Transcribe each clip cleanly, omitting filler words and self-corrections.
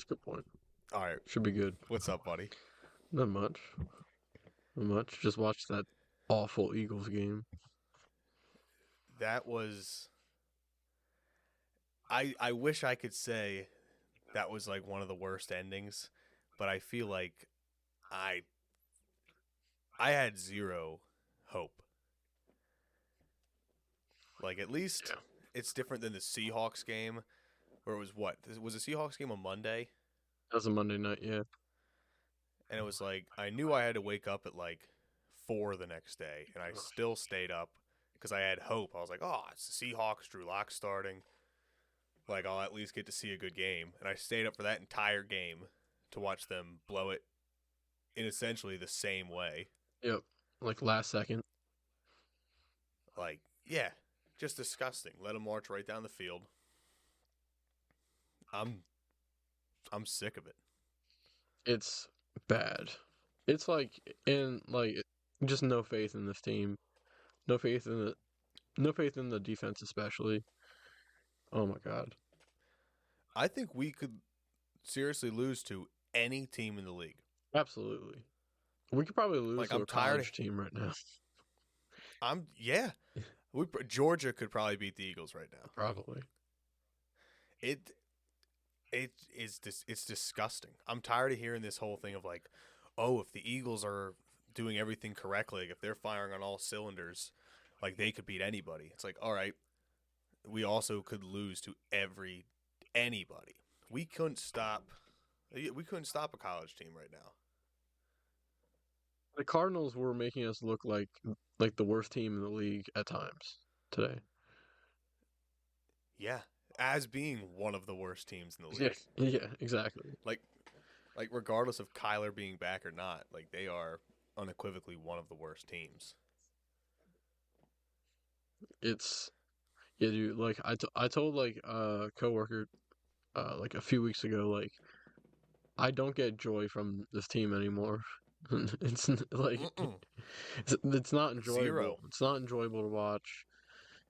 a good point. All right, Should be good. what's up, buddy? Not much. Not much. Just watched that awful Eagles game. That was I wish I could say that was like one of the worst endings, but I feel like I I had zero hope. Like at least Yeah. it's different than the Seahawks game where it was what? Was the Seahawks game on Monday? That was a Monday night, yeah. And it was like I knew I had to wake up at like 4 the next day, and I still stayed up because I had hope. I was like, oh, it's the Seahawks, Drew Lock starting. Like I'll at least get to see a good game, and I stayed up for that entire game to watch them blow it in essentially the same way. Yep. Like last second. Like, yeah, just disgusting. Let them march right down the field. I'm I'm sick of it. It's bad. It's like just no faith in this team. No faith in the defense especially. Oh my god. I think we could seriously lose to any team in the league. Absolutely. We could probably lose Like to I'm a tired. college team right now. Yeah. Georgia could probably beat the Eagles right now. Probably. It it's disgusting. I'm tired of hearing this whole thing of like, oh, if the Eagles are doing everything correctly, like if they're firing on all cylinders, like they could beat anybody. It's like, all right, we also could lose to anybody. We couldn't stop a college team right now. The Cardinals were making us look like the worst team in the league at times today. Yeah, as being one of the worst teams in the Yeah, league. yeah, exactly. Like regardless of Kyler being back or not, like they are unequivocally one of the worst teams. It's yeah, dude. Like I told like a coworker like a few weeks ago, like I don't get joy from this team anymore. Like Mm-mm. it's not enjoyable. Zero. It's not enjoyable to watch.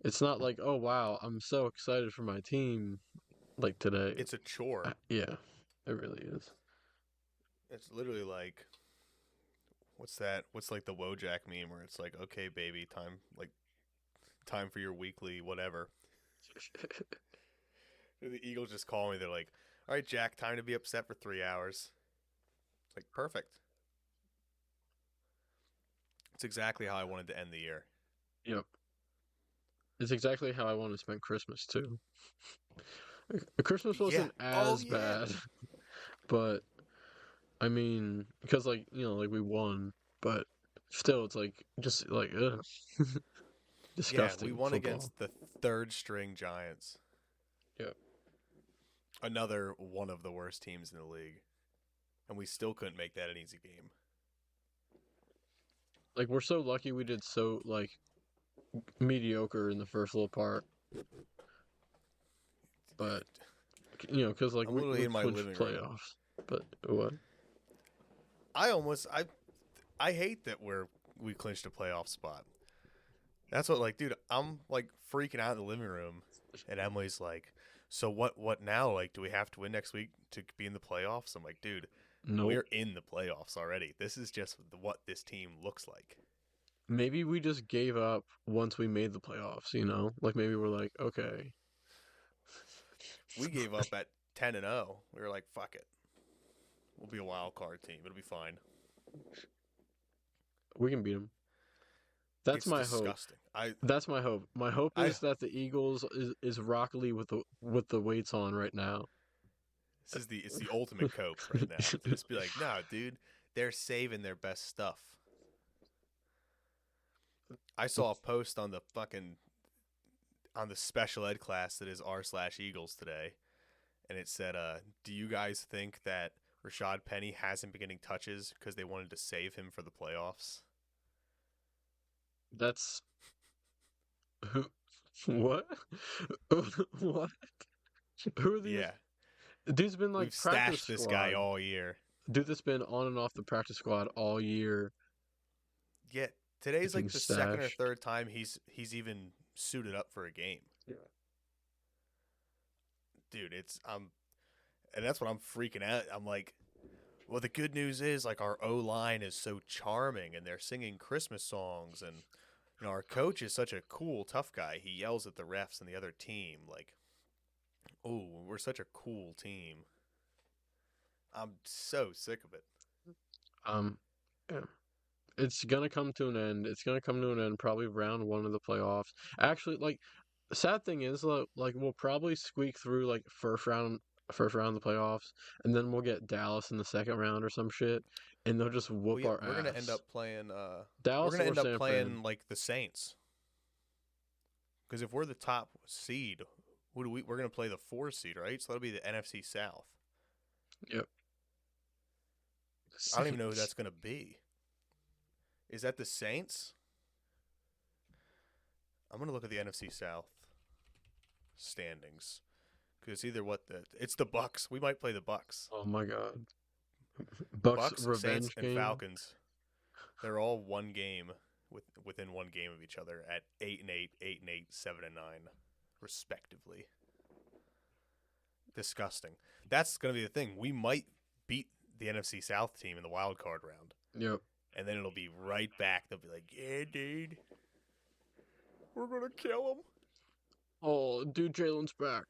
It's not like, oh wow, I'm so excited for my team like today. It's a chore. Yeah, it really is. It's literally like what's that? What's like the Wojak meme where it's like, okay, baby, time for your weekly whatever. The Eagles just call me. They're like, all right, Jack, time to be upset for 3 hours. It's like perfect. It's exactly how I wanted to end the year. Yep. It's exactly how I want to spend Christmas too. Christmas Yeah. wasn't Oh as yeah. bad, but I mean, because like like we won, but still, it's like just like ugh, Yeah, we disgusting won football. against the third string Giants. Yeah, Another one of the worst teams in the league. And we still couldn't make that an easy game. like we're so lucky we did so like mediocre in the first little part, but because like I'm we literally we in my clinched living room. playoffs. But what? I almost I hate that we clinched a playoff spot. That's what like, dude, I'm like freaking out in the living room, and Emily's like, "So what now? Like, do we have to win next week to be in the playoffs?" I'm like, "Dude, Nope. we're in the playoffs already. This is just what this team looks like." Maybe we just gave up once we made the playoffs. Like maybe we're like, okay, We gave up at 10-0. We were like, "Fuck it, we'll be a wild card team. It'll be fine." we can beat them. That's It's my hope. disgusting. That's my hope. My hope I is that the Eagles is Rock Lee with the weights on right now. This is the ultimate cope right now. To just be like, "Nah, dude, they're saving their best stuff." I saw a post on the special ed class that is r/Eagles today, and it said, "Do you guys think that Rashad Penny hasn't been getting touches because they wanted to save him for the playoffs?" That's who. What? What? Who are these? Yeah, Dude's been we've like practice stashed this guy squad. all year. Dude that's been on and off the practice squad all year. Yeah, today's Getting like the second or stashed. third time he's even suited up for a game. Yeah. Dude, it's and that's what I'm freaking out. I'm like, well, the good news is like our O line is so charming, and they're singing Christmas songs, and our coach is such a cool, tough guy. He yells at the refs and the other team, like, "Oh, we're such a cool team." I'm so sick of it. Um, yeah. It's gonna come to an end. It's gonna come to an end probably round one of the playoffs. Actually, like the sad thing is, like we'll probably squeak through like first round of the playoffs, and then we'll get Dallas in the second round or some shit, and they'll just Well, whoop yeah, our we're gonna end ass. up playing. We're Dallas gonna or end up San Fran. playing like the Saints, because if we're the top seed, who do we? We're gonna play the 4 seed, right? So that'll be the NFC South. Yep. I don't even know who Saints. that's gonna be. Is that the Saints? I'm gonna look at the NFC South standings because either it's the Bucks. We might play the Bucks. Oh my God. Bucks Bucks, Saints, revenge and game. Falcons. They're all one game within one game of each other at 8-8, 8-8, 7-9, respectively. Disgusting. That's gonna be the thing. We might beat the NFC South team in the wild card round, Yep. and then it'll be right back. They'll be like, "Yeah, dude, we're gonna kill them." Oh, dude, Jalen's back.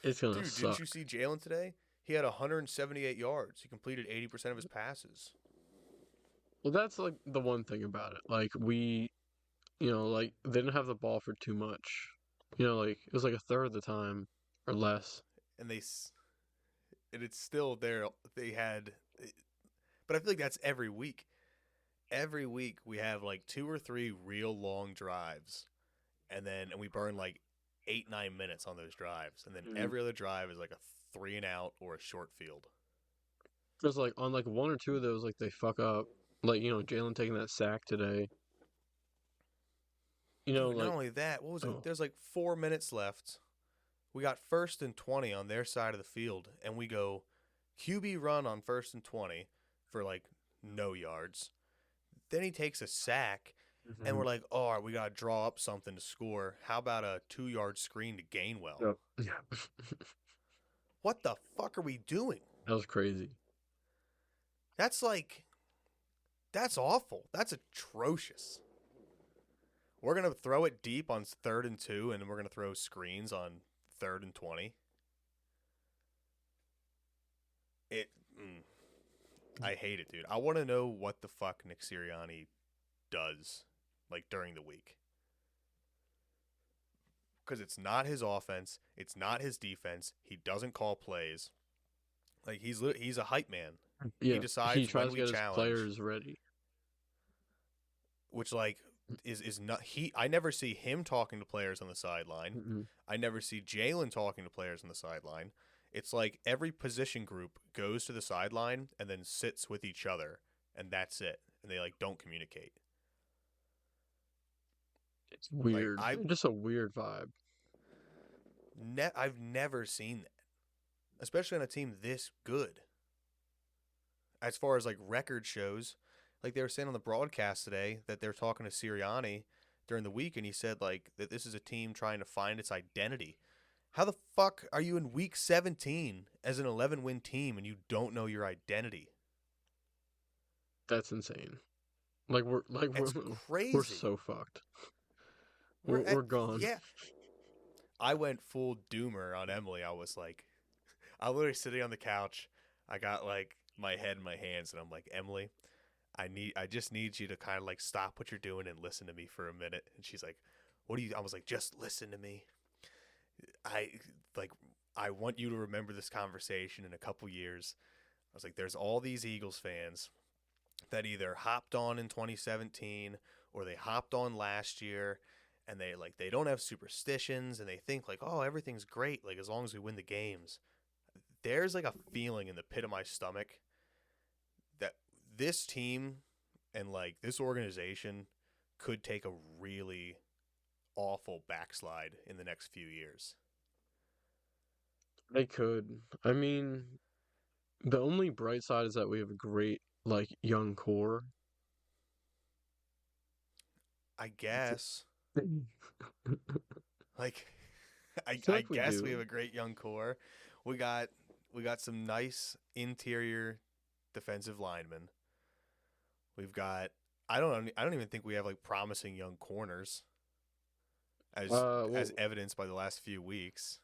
It's gonna Dude, didn't suck. you see Jalen today? He had 178 yards. He completed 80% of his passes. Well, that's like the one thing about it. Like like they didn't have the ball for too much. Like it was like a third of the time or less. And and it's still there. They had, but I feel like that's every week. Every week we have like 2 or 3 real long drives, and we burn like 8-9 minutes on those drives, and then Mhm. every other drive is like a 3-and-out or a short field. Because like on like one or two of those, like they fuck up. Like Jalen taking that sack today. Dude, not Like only that, what was it? oh, There's like 4 minutes left. We got 1st and 20 on their side of the field, and we go QB run on 1st and 20 for like no yards. Then he takes a sack, and mhm. we're like, oh, all right, we got to draw up something to score. How about a 2-yard screen to Gainwell? Yep. Yeah, What the fuck are we doing? that was crazy. That's like, that's awful. That's atrocious. We're going to throw it deep on 3rd and 2, and then we're going to throw screens on 3rd and 20. It. I hate it, dude. I want to know what the fuck Nick Sirianni does, like during the week, because it's not his offense, it's not his defense. He doesn't call plays. Like he's a hype man. He Yeah, he decides when tries to we get his challenge, players ready. which like is not he. I never see him talking to players on the sideline. Mm-mm. I never see Jalen talking to players on the sideline. It's like every position group goes to the sideline and then sits with each other, and that's it. And they like don't communicate. It's Like weird. Just a weird vibe. I've never seen that, especially on a team this good. As far as like record shows, like they were saying on the broadcast today that they're talking to Sirianni during the week, and he said like that this is a team trying to find its identity. How the fuck are you in week 17 as an 11-win team and you don't know your identity? That's insane. Like we're like we're It's we're crazy. so fucked. We're at We're gone. yeah. I went full doomer on Emily. I was like, I was literally sitting on the couch. I got like my head in my hands, and I'm like, Emily, I just need you to kind of like stop what you're doing and listen to me for a minute. And she's like, what do you? I was like, just listen to me. I like, I want you to remember this conversation in a couple years. I was like, there's all these Eagles fans that either hopped on in 2017 or they hopped on last year, and they don't have superstitions, and they think like, oh, everything's great, like as long as we win the games. There's like a feeling in the pit of my stomach that this team and like this organization could take a really awful backslide in the next few years. They could. I mean, the only bright side is that we have a great like young core. I That's guess it. like I feel I like we guess we have do. a great young core. We got we got some nice interior defensive linemen. We've got I don't even think we have like promising young corners as Well, evidenced by the last few weeks.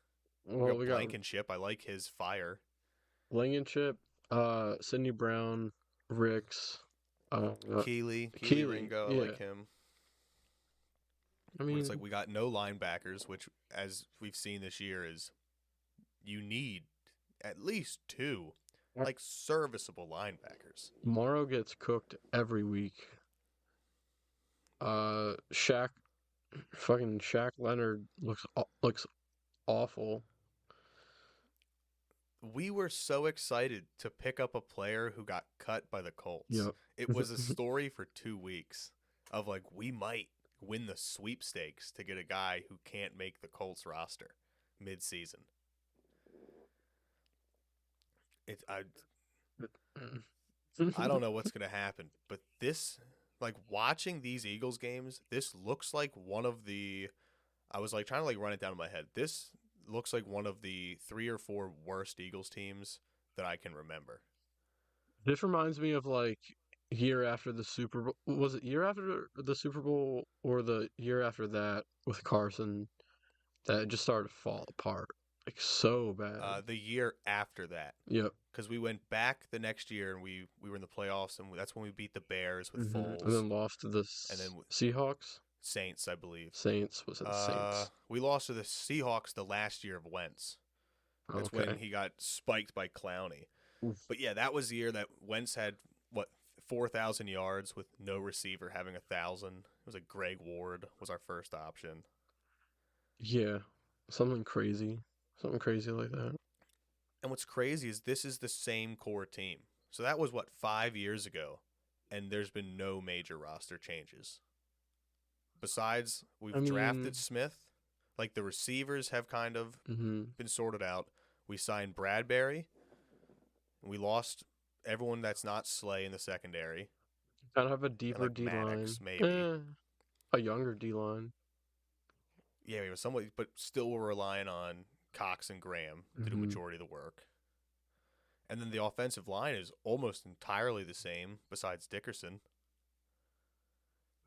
We well, got we got Blankenship. I like his fire. Blankenship, Sidney Brown, Ricks, Keely Keeley. Ringo. I Yeah, like him. I But it's like mean, we got no linebackers, which as we've seen this year is you need at least two like serviceable linebackers. Morrow gets cooked every week. Shaq, fucking Shaq Leonard looks awful. We were so excited to pick up a player who got cut by the Colts. Yep. It was a story for 2 weeks of like we might win the sweepstakes to get a guy who can't make the Colts roster mid-season. It I don't know what's going to happen, but this like watching these Eagles games, this looks like one of the I was like trying to like run it down in my head. This looks like one of the 3 or 4 worst Eagles teams that I can remember. This reminds me of like year after the Super Bowl. Was it year after the Super Bowl or the year after that with Carson that it just started to fall apart like so bad? The year after that, Yep. because we went back the next year and we were in the playoffs, and that's when we beat the Bears with And Foles, then lost to the and then Seahawks. Saints, I believe. Saints, was it the Saints? We lost to the Seahawks the last year of Wentz. That's when Okay. he got spiked by Clowney. Oof. But yeah, that was the year that Wentz had what 4,000 yards with no receiver having 1,000. It was like Greg Ward was our first option. Yeah, something crazy like that. And what's crazy is this is the same core team. So that was what 5 years ago, and there's been no major roster changes. Besides, I we've mean, drafted Smith. Like the receivers have kind of hmm been sorted out. We signed Bradbury. We lost everyone that's not Slay in the secondary, kind of have a and deeper like D line. Maddox maybe. A younger D line. Yeah, we were somewhat, but still we're relying on Cox and Graham to do Hmm majority of the work. And then the offensive line is almost entirely the same, besides Dickerson.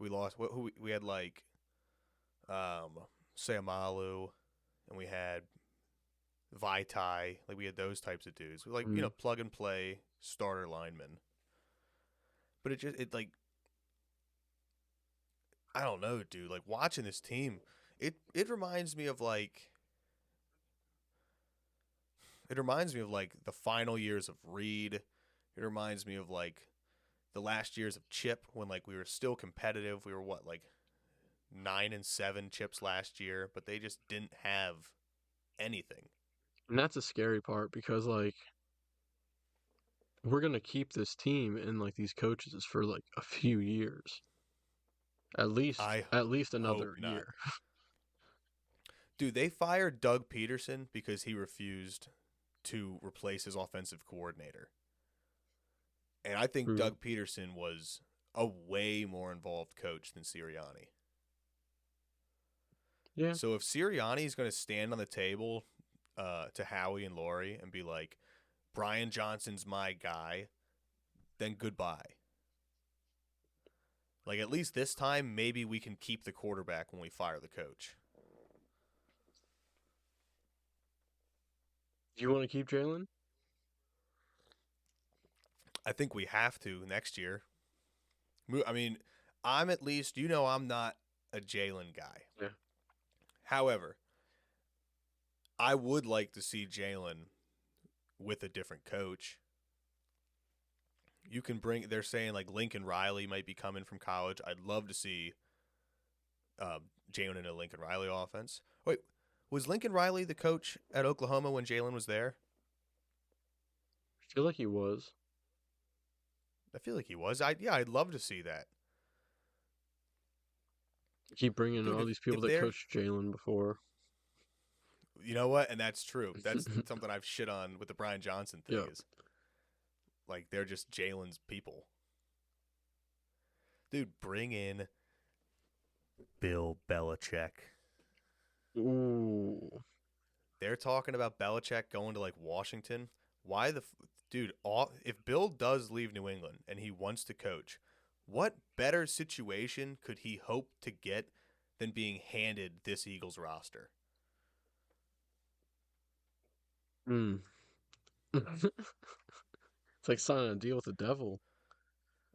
We lost who we had like Sayamalu, and we had Vaitai. Like we had those types of dudes. We like mm plug and play starter linemen. But it like I don't know, dude. Like watching this team, it reminds me of like the final years of Reed. It reminds me of like the last years of Chip when like we were still competitive. We were what like 9-7 Chips last year, but they just didn't have anything. And that's a scary part because like we're gonna keep this team and like these coaches for like a few years. I At least hope another not. year. Dude, they fired Doug Peterson because he refused to replace his offensive coordinator. And I think True. Doug Peterson was a way more involved coach than Sirianni. Yeah. So if Sirianni is going to stand on the table to Howie and Laurie and be like, Brian Johnson's my guy, then goodbye. Like at least this time, maybe we can keep the quarterback when we fire the coach. Do you want to keep Jalen? I think we have to next year. I mean, I'm at least, I'm not a Jalen guy. Yeah. However, I would like to see Jalen with a different coach. They're saying like Lincoln Riley might be coming from college. I'd love to see Jalen in a Lincoln Riley offense. Wait, was Lincoln Riley the coach at Oklahoma when Jalen was there? I feel like he was. I feel like he was. I'd love to see that. Keep bringing Dude, all if, these people if that they're, coached Jalen before. you know what? And that's true. That's something I've shit on with the Brian Johnson thing Yep. is like they're just Jalen's people. Dude, bring in Bill Belichick. Ooh. They're talking about Belichick going to like Washington. Why the dude? If Bill does leave New England and he wants to coach, what better situation could he hope to get than being handed this Eagles roster? Mm. It's like signing a deal with the devil.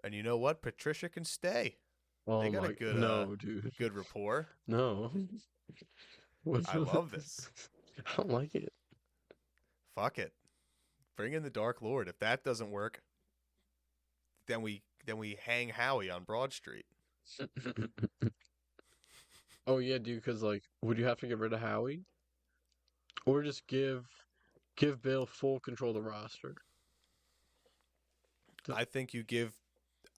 And you know what? Patricia can stay. They Oh got a my, no, dude. good rapport. No. I love this. I don't like it. Fuck it. Bring in the Dark Lord. If that doesn't work, then we hang Howie on Broad Street. Oh yeah, dude, because like, would you have to get rid of Howie? Or just give Bill full control of the roster? To- I think you give.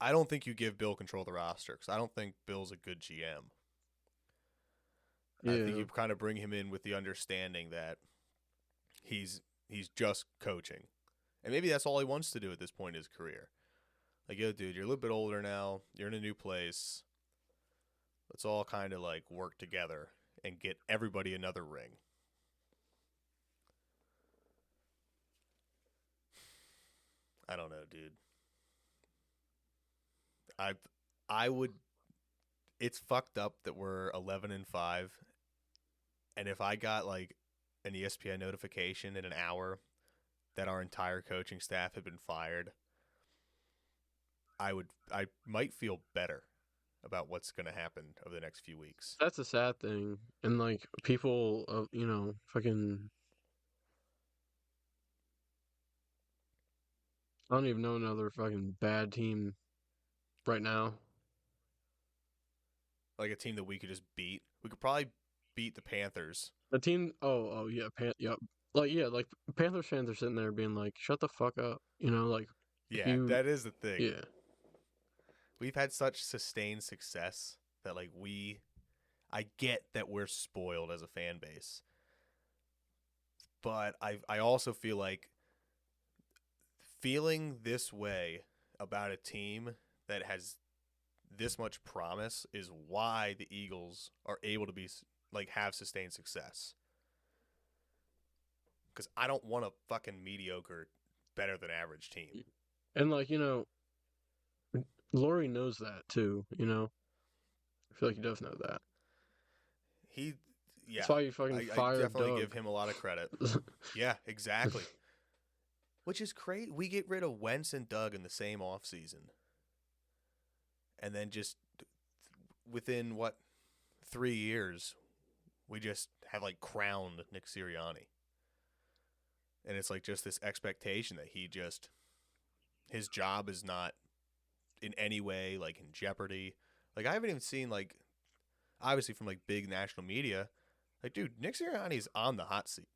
I don't think you give Bill control of the roster because I don't think Bill's a good GM. I think yeah. you kind of bring him in with the understanding that he's just coaching, and maybe that's all he wants to do at this point in his career. Like, yo, dude, you're a little bit older now. You're in a new place. Let's all kind of like work together and get everybody another ring. I don't know, dude. I I would. It's fucked up that we're 11-5, and if I got like an ESPN notification in an hour that our entire coaching staff had been fired, I might feel better about what's going to happen over the next few weeks. That's a sad thing. And like people, fucking, I don't even know another fucking bad team right now. Like a team that we could just beat. We could probably beat the Panthers. The team, oh yeah, yep. Like yeah, like Panthers fans are sitting there being like, "Shut the fuck up," like Yeah, you, that is the thing. yeah. We've had such sustained success that like I get that we're spoiled as a fan base. But I also feel like feeling this way about a team that has this much promise is why the Eagles are able to be like have sustained success. Because I don't want a fucking mediocre, better than average team. And like Laurie knows that too. I feel like he does know that. He, That's yeah, why you fucking I fired definitely give Doug. him a lot of credit. Yeah, exactly. Which is great. We get rid of Wentz and Doug in the same offseason. And then just within what 3 years, we just have like crowned Nick Sirianni. And it's like just this expectation that his job is not in any way like in jeopardy. Like I haven't even seen like obviously from like big national media, like dude, Nick Sirianni's on the hot seat.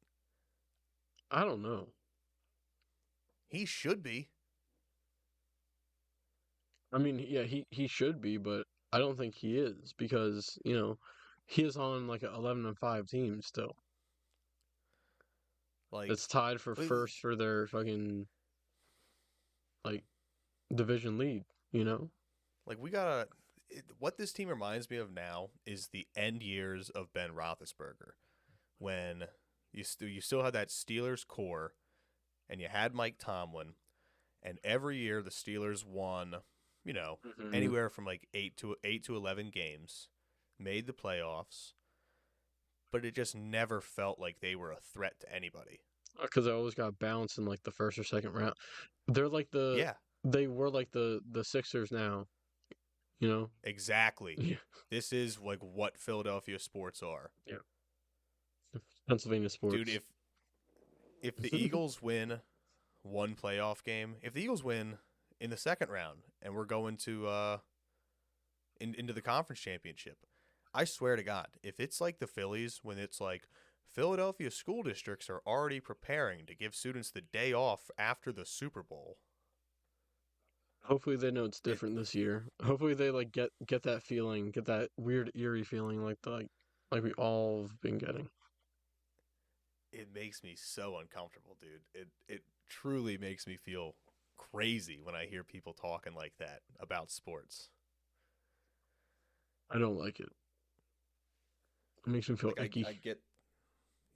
I don't know. He should be. I mean, yeah, he should be, but I don't think he is because he is on like an 11-5 team still. Like It's tied for first for their fucking like division lead. You know. like we gotta. What this team reminds me of now is the end years of Ben Roethlisberger, when you still had that Steelers core, and you had Mike Tomlin, and every year the Steelers won, Mm-hmm. anywhere from like 8 to 11 games, made the playoffs, but it just never felt like they were a threat to anybody. Because I always got bounced in like the first or second round. They're like Yeah, they were like the Sixers now. You know. exactly. Yeah. This is like what Philadelphia sports are. Yeah. Pennsylvania Dude, sports. if the Eagles win one playoff game, if the Eagles win in the second round and we're going to into the conference championship, I swear to God, if it's like the Phillies when it's like Philadelphia school districts are already preparing to give students the day off after the Super Bowl. Hopefully they know it's It different this year. Hopefully they like get that feeling, get that weird eerie feeling like we all have been getting. it makes me so uncomfortable, dude. It truly makes me feel crazy when I hear people talking like that about sports. I don't like it. It makes me feel Like icky. I get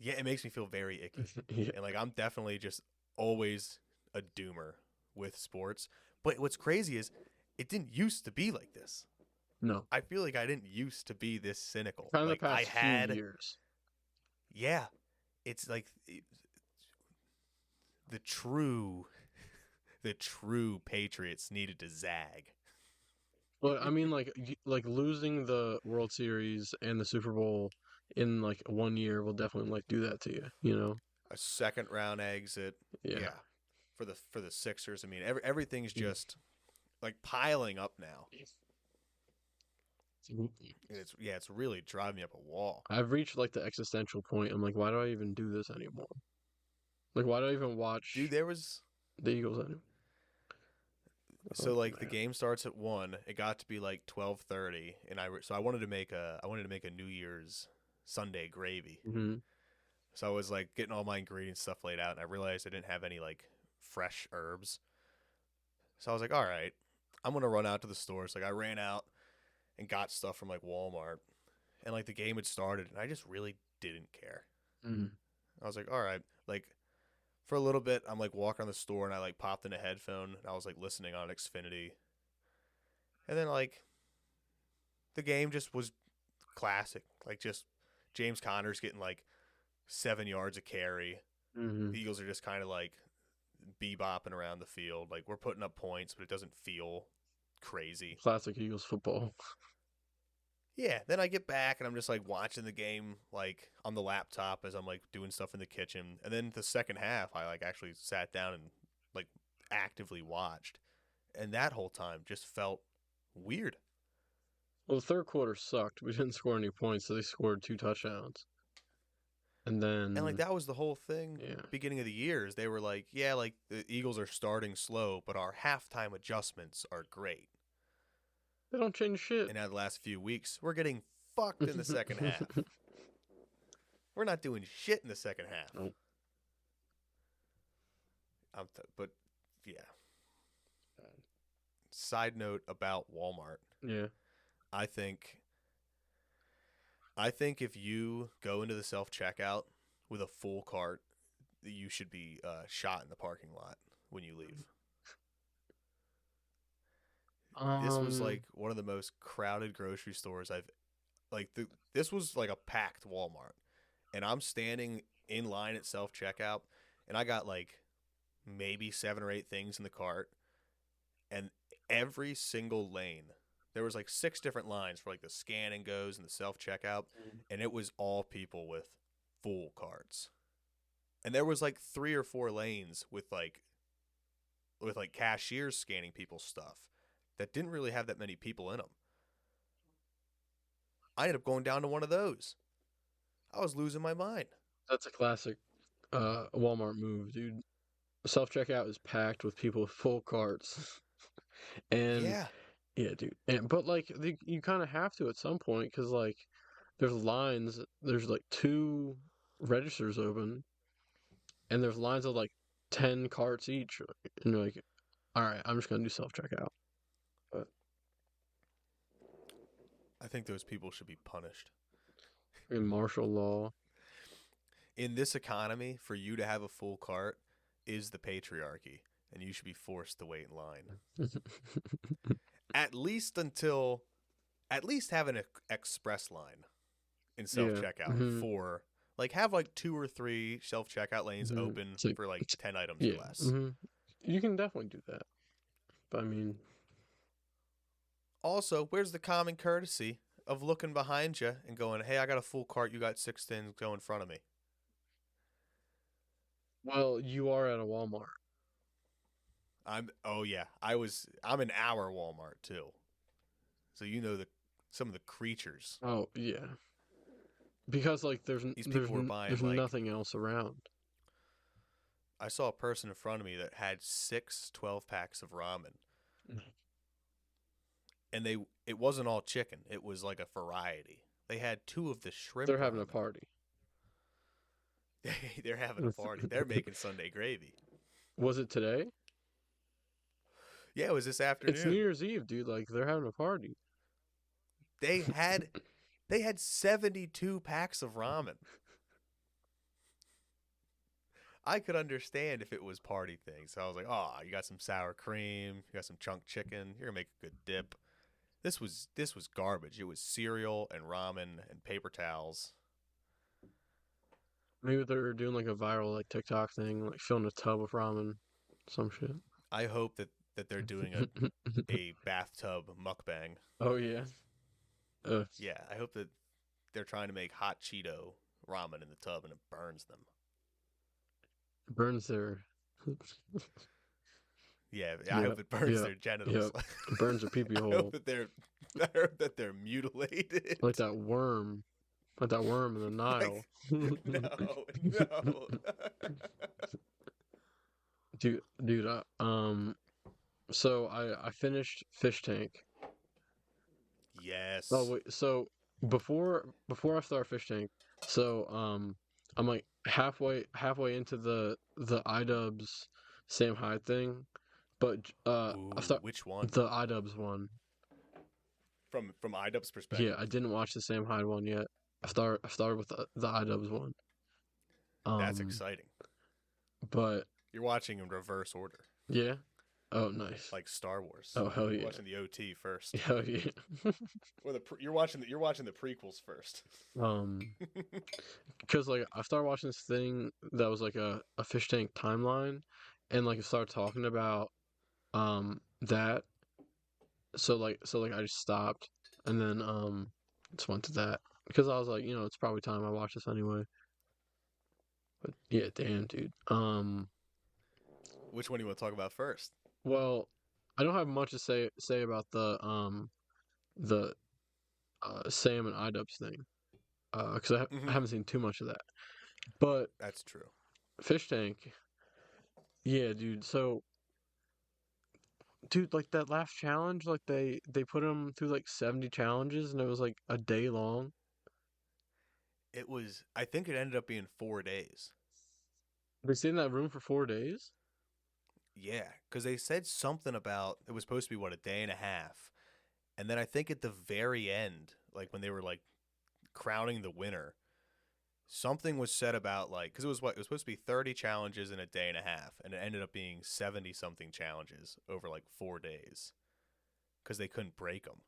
Yeah, it makes me feel very icky. Yeah. And like I'm definitely just always a doomer with sports. But what's crazy is it didn't used to be like this. No. I feel like I didn't used to be this cynical. Kind of the Like I past few had, years. yeah, it's like the true, the true Patriots needed to zag. But I mean, like losing the World Series and the Super Bowl in like 1 year will definitely like do that to you. You know? A second round exit, Yeah. yeah, for the Sixers. I mean, everything's just like piling up now. And it's really driving me up a wall. I've reached like the existential point. I'm like, why do I even do this anymore? Like, why do I even Dude, watch there was the Eagles anymore? Oh so like the man. game starts at 1. It got to be like 12:30 and I wanted to make a New Year's Sunday gravy. Hmm. So I was like getting all my ingredients stuff laid out and I realized I didn't have any like fresh herbs. So I was like, "All right, I'm going to run out to the stores." Like I ran out and got stuff from like Walmart and like the game had started and I just really didn't care. Hmm. I was like, "All right, like for a little bit, I'm like walking on the store and I like popped in a headphone and I was like listening on Xfinity. And then like the game just was classic. Like just James Conner's getting like 7 yards of carry. Hmm. The Eagles are just kind of like bebopping around the field. Like we're putting up points, but it doesn't feel crazy. Classic Eagles football. Yeah, then I get back and I'm just like watching the game like on the laptop as I'm like doing stuff in the kitchen. And then the second half, I like actually sat down and like actively watched. And that whole time just felt weird. Well, the third quarter sucked. We didn't score any points, so they scored 2 touchdowns. And And like then, that was the whole thing yeah, beginning of the years. They were like, yeah, like the Eagles are starting slow, but our halftime adjustments are great. they don't change shit. And now the last few weeks, we're getting fucked in the second half. We're not doing shit in the second half. Nope. But yeah. Side note about Walmart. Yeah. I think I think if you go into the self checkout with a full cart, you should be shot in the parking lot when you leave. This was Um, like one of the most crowded grocery stores I've like. This was like a packed Walmart, and I'm standing in line at self checkout, and I got like maybe 7 or 8 things in the cart, and every single lane there was like 6 different lines for like the scan and goes and the self checkout, and it was all people with full carts, and there was like 3 or 4 lanes with like cashiers scanning people's stuff that didn't really have that many people in them. I ended up going down to one of those. I was losing my mind. that's a classic Walmart move, dude. Self checkout is packed with people with full carts. And Yeah, yeah, dude. But like you kind of have to at some point because like there's lines. There's like two registers open, and there's lines of like 10 carts each. And you're like, all right, I'm just gonna do self checkout. But I think those people should be punished. in martial law, In this economy, for you to have a full cart is the patriarchy, and you should be forced to wait in line. At least until, at least have an express line in self yeah, checkout hmm, for, like, have like 2 or 3 self checkout lanes hmm. open It's like, for like 10 items or yeah, less. hmm. You can definitely do that. But I mean, Also, where's the common courtesy of looking behind you and going, hey, I got a full cart, you got 6 things, go in front of me? well, you are at a Walmart. Oh yeah, I'm in our Walmart too. So you know some of the creatures. Oh yeah, because like These people were buying there's like, nothing else around. I saw a person in front of me that had 6 12 packs of ramen. And it wasn't all chicken. It was like a variety. They had 2 of the shrimp They're having a ramen. party. They're having a party. They're making Sunday gravy. Was it today? Yeah, it was this It's New afternoon. Year's Eve, dude. Like they're having a party. They had they had 72 packs of ramen. I could understand if it was party things. So I was like, oh, you got some sour cream, you got some chunk chicken. You're gonna make a good dip. This was garbage. It was cereal and ramen and paper towels. Maybe they're doing like a viral like TikTok thing, like filling a tub of ramen, some shit. I hope that they're doing a bathtub mukbang. Oh yeah. Uh, Yeah, I hope that they're trying to make hot Cheeto ramen in the tub and it burns them. burns their. Yeah, I Yep. hope it burns Yep. their genitals. Yep. Burns their pee pee I hope hole. that they're I hope that they're mutilated. Like that worm. Like that worm in the Like Nile. no, no. Dude. So I finished Fish Tank. Oh Yes. wait. So before I start Fish Tank, so I'm like halfway into the iDubbbz Sam Hyde thing, but I Ooh, start which one? the iDubbbz one. From IDUP's Yeah, perspective. I didn't watch the Sam Hyde one yet. I started with the iDubbbz one. That's Um, exciting. but You're watching in reverse order, yeah. Oh, nice. like Star Wars. Oh, hell You're yeah. watching the OT first, Hell yeah. or you're watching the prequels first. Um, because like I started watching this thing that was like a fish tank timeline, and like it started talking about that. So I just stopped, and then just went to that because I was like, it's probably time I watch this anyway. But yeah, damn, dude. Which one do you want to talk about first? Well, I don't have much to say about the Sam and iDubbbz thing, because I Mm-hmm. haven't seen too much of that. But That's true. Fish Tank, yeah, dude. So, dude, like that last challenge, like they put him through like 70 challenges, and it was like a day long. It was. I think it ended up being 4 days. They stayed in that room for 4 days. Yeah, because they said something about it was supposed to be what, a day and a half, and then I think at the very end, like when they were like crowning the winner, something was said about like because it was supposed to be 30 challenges in a day and a half, and it ended up being 70 something challenges over like 4 days because they couldn't break them.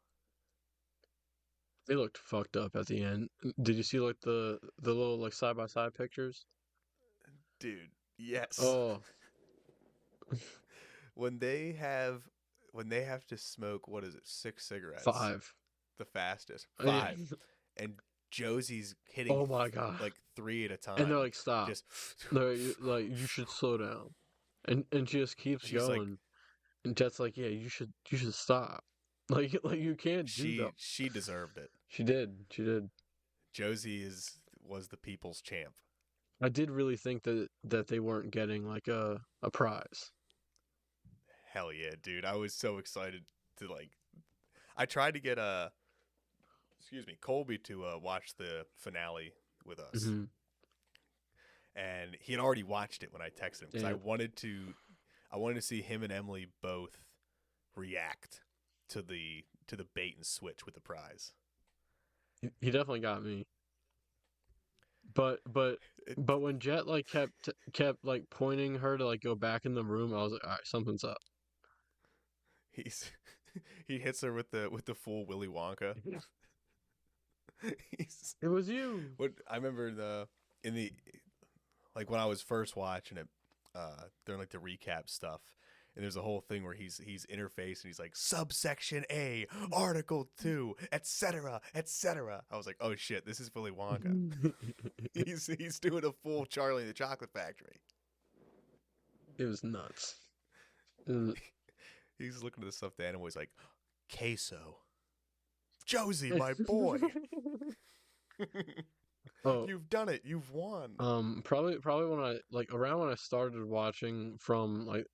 They looked fucked up at the end. Did you see like the little like side by side pictures? Dude, yes. Oh, when they have when they have to smoke, what is it, 6 cigarettes, 5. the fastest, Yeah. 5, and Josie's hitting Oh my god. like 3 at a And they're time, like, stop. just Like you should slow down. And she just keeps she's like going. And Jet's like, yeah, you should stop. Like you can't do that. she deserved it. She did. She did. Josie is was the people's champ. I did really think that they weren't getting like a prize. Hell yeah, dude. I was so excited to like I tried to get Colby to watch the finale with us. Hmm. And he had already watched it when I texted him because Damn. I wanted to see him and Emily both react to the bait and switch with the prize. He definitely got me. But but It, but when Jet like kept like pointing her to like go back in the room, I was like, all right, something's up. he's he hits her with the full Willy Wonka. he's It was you. what I remember in the like when I was first watching it, during like the recap stuff, and there's a whole thing where he's interface and he's like subsection A, Article 2, etc., etc. I was like, oh shit, this is Willy Wonka. He's doing a full Charlie and the Chocolate Factory. It was nuts. It was- He's looking at the stuffed animal. He's like, queso, Josie, my boy, Oh, you've done it, you've won. probably when I like around when I started watching from like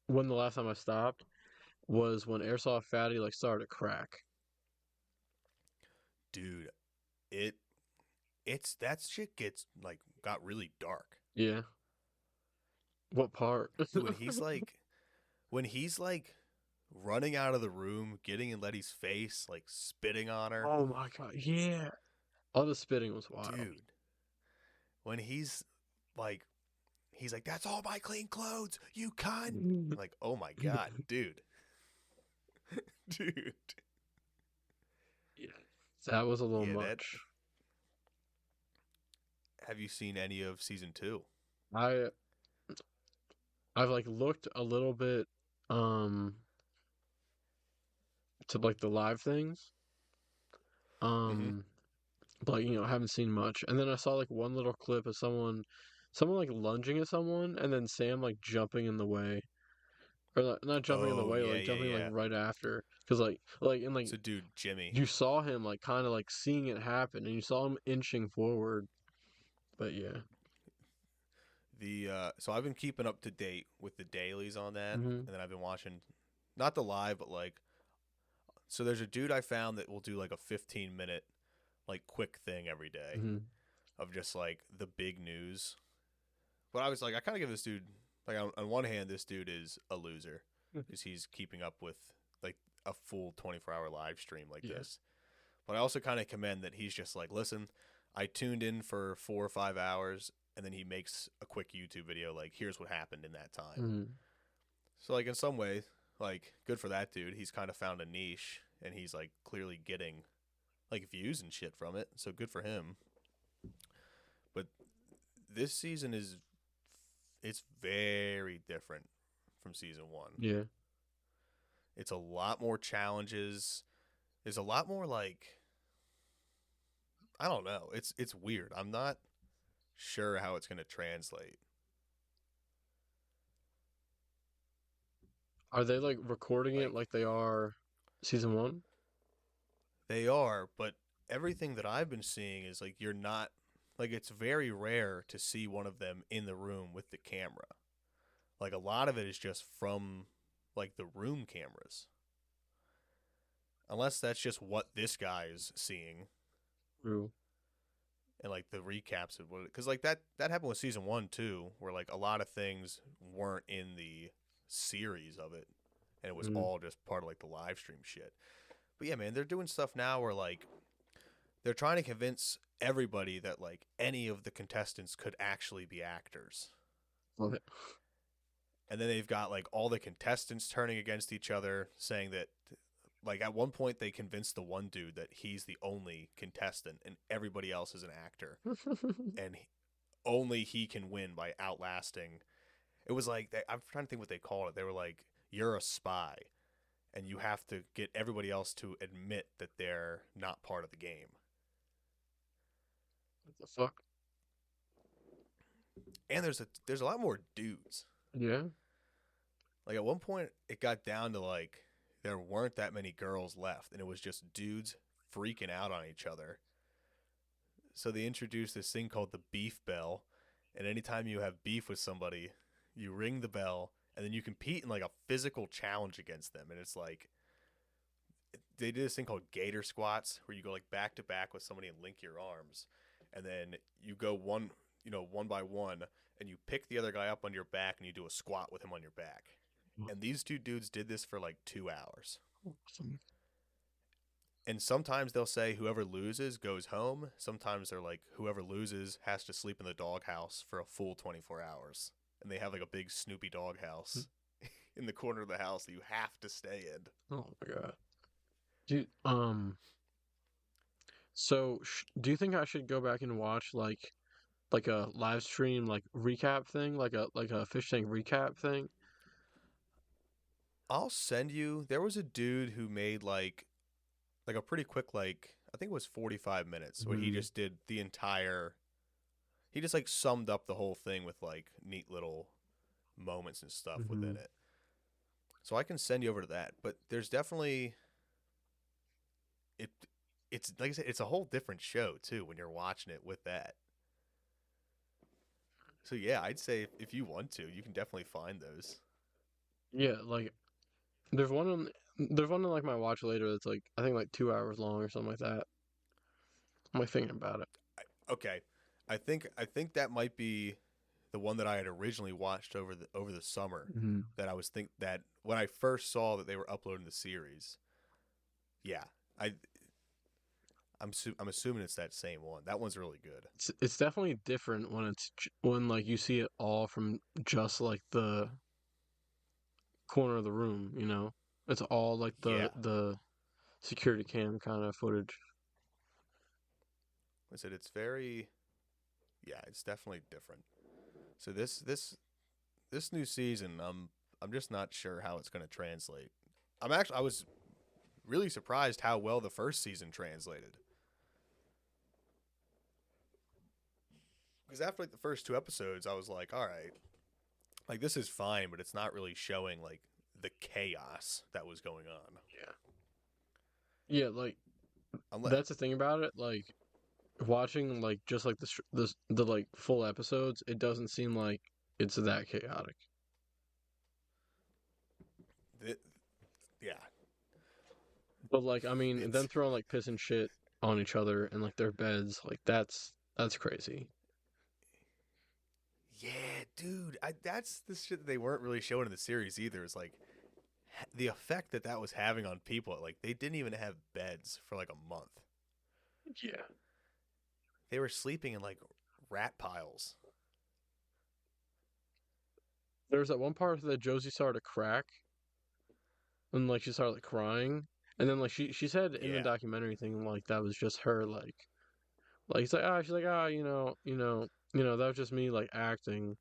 when the last time I stopped was when Airsoft Fatty like started to crack. Dude, it it's that shit gets like got really dark. Yeah. What part? Dude, when he's like running out of the room, getting in Letty's face, like spitting on her. Oh my god, yeah. All the spitting was wild. Dude, when he's like he's like, "That's all my clean clothes, you cunt." I'm like, "Oh my god, dude, dude." Yeah, that was a little Yeah, that. much. Have you seen any of season two? I I've like looked a little bit um to like the live things. Mm-hmm. Um but I haven't seen much. And then I saw like one little clip of someone like lunging at someone and then Sam like jumping in the way. Or not jumping in the Oh way, yeah, like yeah, jumping like yeah. right after. Cause like and like So, dude, Jimmy. you saw him like kind of like seeing it happen and you saw him inching forward. But yeah. The so I've been keeping up to date with the dailies on that, Mhm. and then I've been watching, not the live, but like, so there's a dude I found that will do like a 15-minute like quick thing every day Mhm. of just like the big news. But I was like, I kind of give this dude like on one hand, this dude is a loser because he's keeping up with like a full 24-hour live stream like Yeah. this. But I also kind of commend that he's just like, listen, I tuned in for 4 or 5 hours, and then he makes a quick YouTube video like, here's what happened in that time. Mhm. So like in some way, like good for that dude. He's kind of found a niche, and he's like clearly getting like views and shit from it. So good for him. But this season is it's very different from season one. Yeah. It's a lot more challenges. There's a lot more like, I don't know. It's weird. I'm not sure how it's going to translate. Are they like recording it Like like they are season 1? they are, but everything that I've been seeing is like you're not, like it's very rare to see one of them in the room with the camera. Like a lot of it is just from like the room cameras. Unless that's just what this guy is seeing True. and like the recaps of what, cuz like that happened with season 1 too, where like a lot of things weren't in the series of it, and it was Mhm. all just part of like the live stream shit. But yeah, man, they're doing stuff now where like they're trying to convince everybody that like any of the contestants could actually be actors. Love it. And then they've got like all the contestants turning against each other, saying that like at one point they convinced the one dude that he's the only contestant and everybody else is an actor, and only he can win by outlasting. It was like I'm trying to think what they called it. They were like, "You're a spy, and you have to get everybody else to admit that they're not part of the game." What the fuck? And there's a lot more dudes. Yeah. Like at one point, it got down to like there weren't that many girls left, and it was just dudes freaking out on each other. So they introduced this thing called the beef bell, and anytime you have beef with somebody, you ring the bell, and then you compete in like a physical challenge against them. And it's like they did this thing called gator squats, where you go like back to back with somebody and link your arms, and then you go one by one, and you pick the other guy up on your back, and you do a squat with him on your back. And these two dudes did this for like 2 hours. Awesome. And sometimes they'll say whoever loses goes home. Sometimes they're like whoever loses has to sleep in the doghouse for a full 24 hours. And they have like a big Snoopy doghouse in the corner of the house that you have to stay in. Oh my god. Dude, so do you think I should go back and watch like a live stream like recap thing, like a fish tank recap thing? I'll send you. There was a dude who made like a pretty quick, like I think it was 45 minutes, where he Mhm. just did the entire, he just like summed up the whole thing with like neat little moments and stuff within Mhm. it. So I can send you over to that. But there's definitely it it's like I said, it's a whole different show too when you're watching it with that. So yeah, I'd say if you want to, you can definitely find those. Yeah, like there's one on there's one on like my watch later that's like I think like 2 hours long or something like that. I'm like thinking about it. Okay, I think that might be the one that I had originally watched over the summer. Mhm. That I was think that when I first saw that they were uploading the series, yeah, I I'm assuming it's that same one. That one's really good. It's definitely different when when like you see it all from just like the corner of the room, you know? It's all like Yeah, the security cam kind of footage. I said it's very yeah, it's definitely different. So this new season, I'm just not sure how it's going to translate. I was really surprised how well the first season translated. Because after like the first two episodes, I was like, all right, like this is fine, but it's not really showing like the chaos that was going on. Yeah. Yeah, like Unless that's the thing about it. Like watching like just like the like full episodes, it doesn't seem like it's that chaotic. it, yeah, But like I mean, it's them throwing like piss and shit on each other and like their beds, like that's crazy. yeah, dude. That's the shit that they weren't really showing in the series either. Is like the effect that that was having on people. Like they didn't even have beds for like a month. Yeah. They were sleeping in like rat piles. There was that one part that Josie started to crack and like she started like crying, and then like she said in the Yeah, documentary thing like that was just her like it's like ah she's like ah that was just me like acting.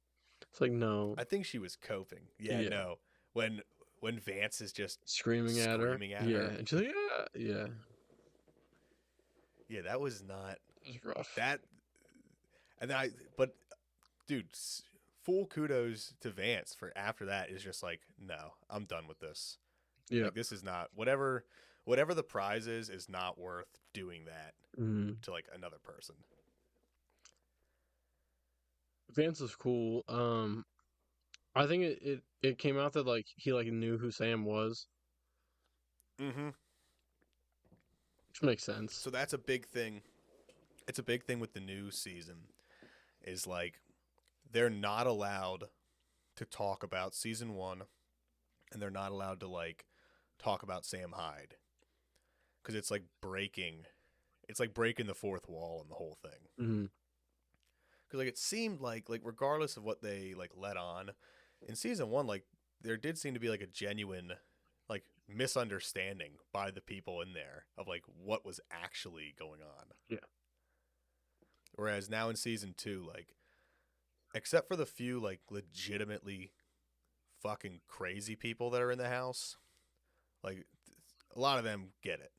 It's like no, I think she was coping. Yeah, yeah, no. When Vance is just screaming at her, screaming at yeah, her, and she's like yeah, yeah, that was not it was rough. that. And then but dude, full kudos to Vance for after that is just like, no, I'm done with this. Yeah, Like this is not whatever the prize is not worth doing that mm. to like another person. Vance is cool. I think it came out that like he like knew who Sam was, Mm-hmm. which makes sense. So that's a big thing. It's a big thing with the new season is like they're not allowed to talk about season one, and they're not allowed to like talk about Sam Hyde because it's like breaking the fourth wall in the whole thing. Mm-hmm. Because like it seemed like regardless of what they like let on in season one, like there did seem to be like a genuine like misunderstanding by the people in there of like what was actually going on. Yeah, Whereas now in season two, like except for the few like legitimately fucking crazy people that are in the house, like a lot of them get it.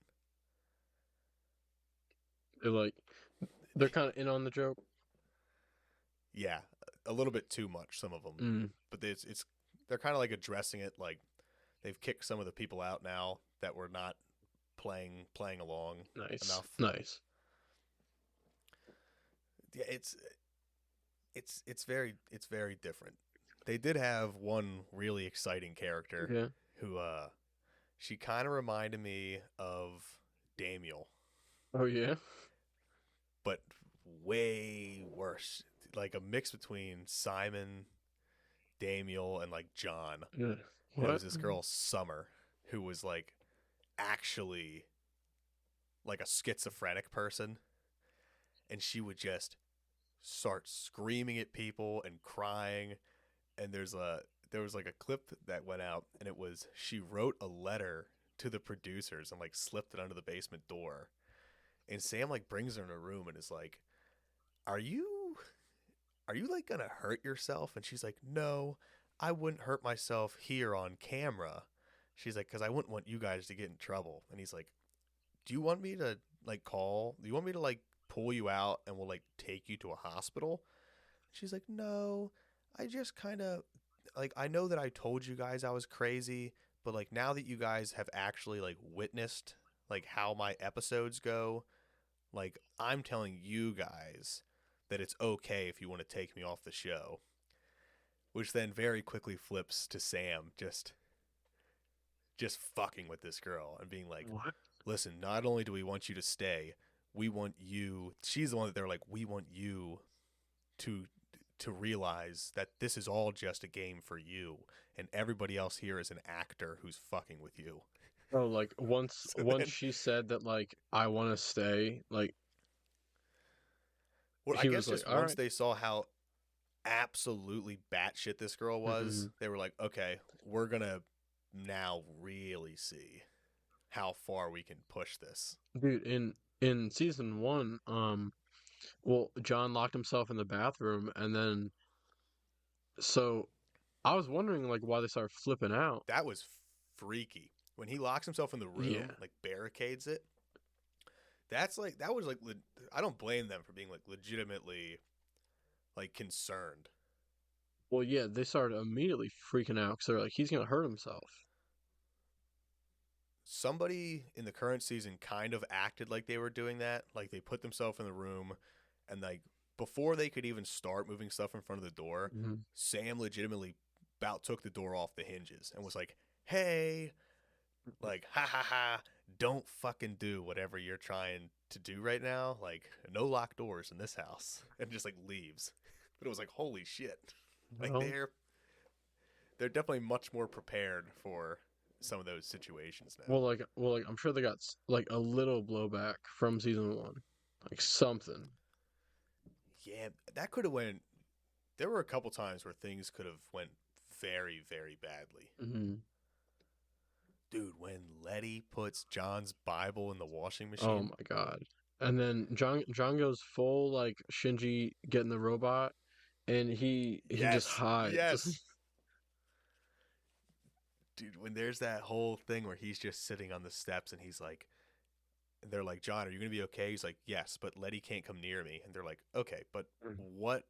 they're like they're kind of in on the joke. Yeah, a little bit too much some of them, Mm, but it's they're kind of like addressing it like they've kicked some of the people out now that were not playing along nice, enough. nice. Yeah, it's very different. They did have one really exciting character Yeah. who she kind of reminded me of Damiel, Oh yeah. but way worse. Like a mix between Simon, Damiel, and like John. Yeah. And it What? was this girl Summer who was like actually like a schizophrenic person, and she would just start screaming at people and crying. And there was like a clip that went out, and it was she wrote a letter to the producers and like slipped it under the basement door. And Sam like brings her in a room and is like, "Are you like gonna hurt yourself?" And she's like, "No, I wouldn't hurt myself here on camera." She's like, "Cause I wouldn't want you guys to get in trouble." And he's like, "Do you want me to like call? Do you want me to like pull you out and we'll like take you to a hospital?" She's like, "No, I just kind of like I know that I told you guys I was crazy, but like now that you guys have actually like witnessed like how my episodes go, like I'm telling you guys that it's okay if you want to take me off the show." Which then very quickly flips to Sam just fucking with this girl and being like, What? "Listen, not only do we want you to stay, we want you." She's the one that they're like, "We want you to realize that this is all just a game for you, and everybody else here is an actor who's fucking with you." Oh, like So once then, she said that like I want to stay, like well, I he guess was like, just all once right. they saw how absolutely batshit this girl Mm-hmm. was, they were like, okay, we're gonna now really see how far we can push this. Dude, in season one, well, John locked himself in the bathroom, and then so I was wondering like why they started flipping out. That was freaky. When he locks himself in the Yeah. room, like barricades it, that's like that was like I don't blame them for being like legitimately like concerned. Well, yeah, they started immediately freaking out because they're like, he's gonna hurt himself. Somebody in the current season kind of acted like they were doing that, like they put themselves in the room and like before they could even start moving stuff in front of the door, Hmm. Sam legitimately about took the door off the hinges and was like, "Hey, like ha ha ha, don't fucking do whatever you're trying to do right now. Like no locked doors in this house." And just like leaves. But it was like, "Holy shit." Like Well, they're definitely much more prepared for some of those situations now. well, like I'm sure they got like a little blowback from season one, like something. Yeah, that could have went. There were a couple times where things could have went very, very badly. Hmm. Dude, when Letty puts John's Bible in the washing Oh machine. my God. And then John goes full like Shinji getting the robot, and he just Yes, hides. yes. Dude, when there's that whole thing where he's just sitting on the steps and he's like, and they're like, John, are you gonna be okay? He's like, yes, but Letty can't come near me. And they're like, okay, but what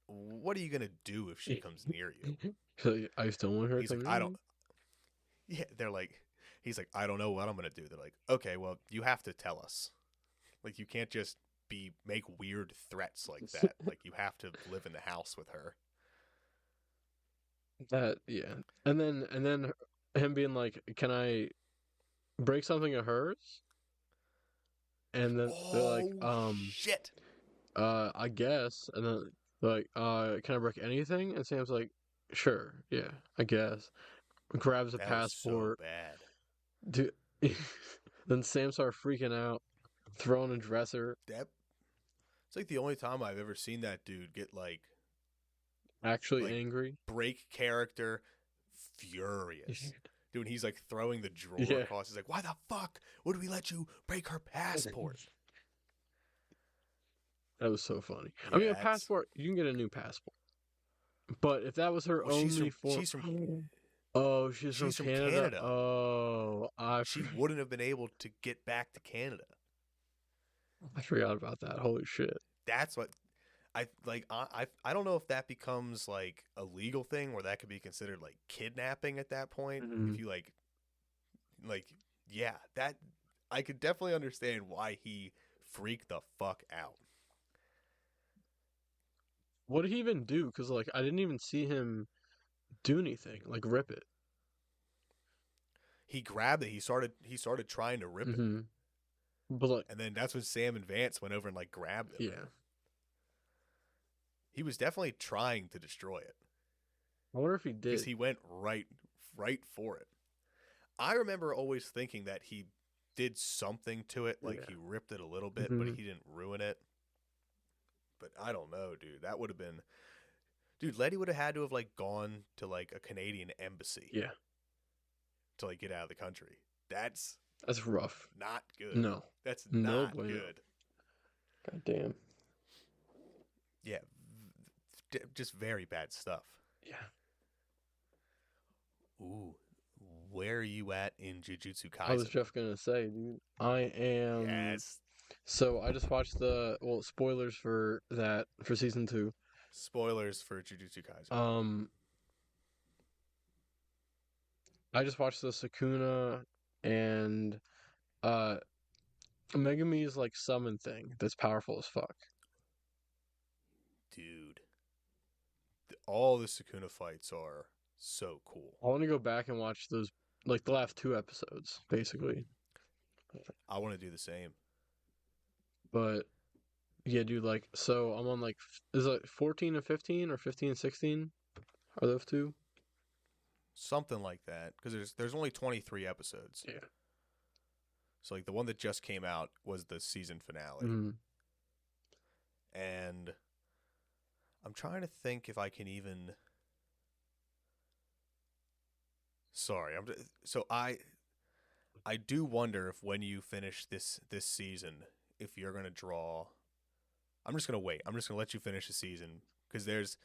are you gonna do if she comes near you? So I still want her to He's like, come I near don't. me. Yeah, they're like, he's like, I don't know what I'm gonna do. They're like, okay, well, you have to tell us. Like, you can't just be make weird threats like that. Like, you have to live in the house with her. That yeah. And then him being like, "Can I break something of hers?" And then they're like, Oh shit! I guess." And then they're like, "Can I break anything?" And Sam's like, "Sure, yeah, I guess." Grabs a That was so passport. bad. Dude. Then Sam started freaking out, throwing a dresser, That it's like the only time I've ever seen that dude get actually like angry. break character furious. Dude, he's like throwing the drawer Yeah. across. He's like, "Why the fuck would we let you break her passport?" That was so funny. I mean, Yeah, a that's passport, you can get a new passport. But if that was her well. only form. Oh, she's from She's from Canada. Canada. Oh, She wouldn't have been able to get back to Canada. I forgot about that. Holy shit. That's what I like. I don't know if that becomes like a legal thing where that could be considered like kidnapping at that point. Hmm. If you like yeah, that I could definitely understand why he freaked the fuck out. What did he even do? Because, like, I didn't even see him do anything. Like, rip it. He grabbed it. He started trying to rip it, Hmm. But, like, and then that's when Sam and Vance went over and like grabbed him. yeah. He was definitely trying to destroy it I wonder if he because did. he went right for it. I remember always thinking that he did something to it, like Yeah. he ripped it a little bit, but Hmm. he didn't ruin it. But I don't know, dude. That would have been, dude. Letty would have had to have like gone to like a Canadian embassy Yeah. to like get out of the country. That's That's rough. not good. No. That's No not bueno. good. God damn. Yeah, just very bad stuff. Yeah. Ooh, where are you at in Jujutsu I was Kaisen? just gonna say, dude. I am. Yes. So I just watched spoilers for that for season two. Spoilers for Jujutsu Kaisen. Um, I just watched the Sukuna and uh Megami's like summon thing that's powerful as fuck. Dude, all the Sukuna fights are so cool. I want to go back and watch those like the last two episodes, basically. I want to do the same. But yeah, dude, like so I'm on like is it 14 and 15 or 15 and 16? Are those two? Something like that because there's only 23 episodes. Yeah. So like the one that just came out was the season finale. Mm. And I'm trying to think if I can even sorry, so I do wonder if when you finish this season if you're going to draw. I'm just going to wait. I'm just going to let you finish the season because there's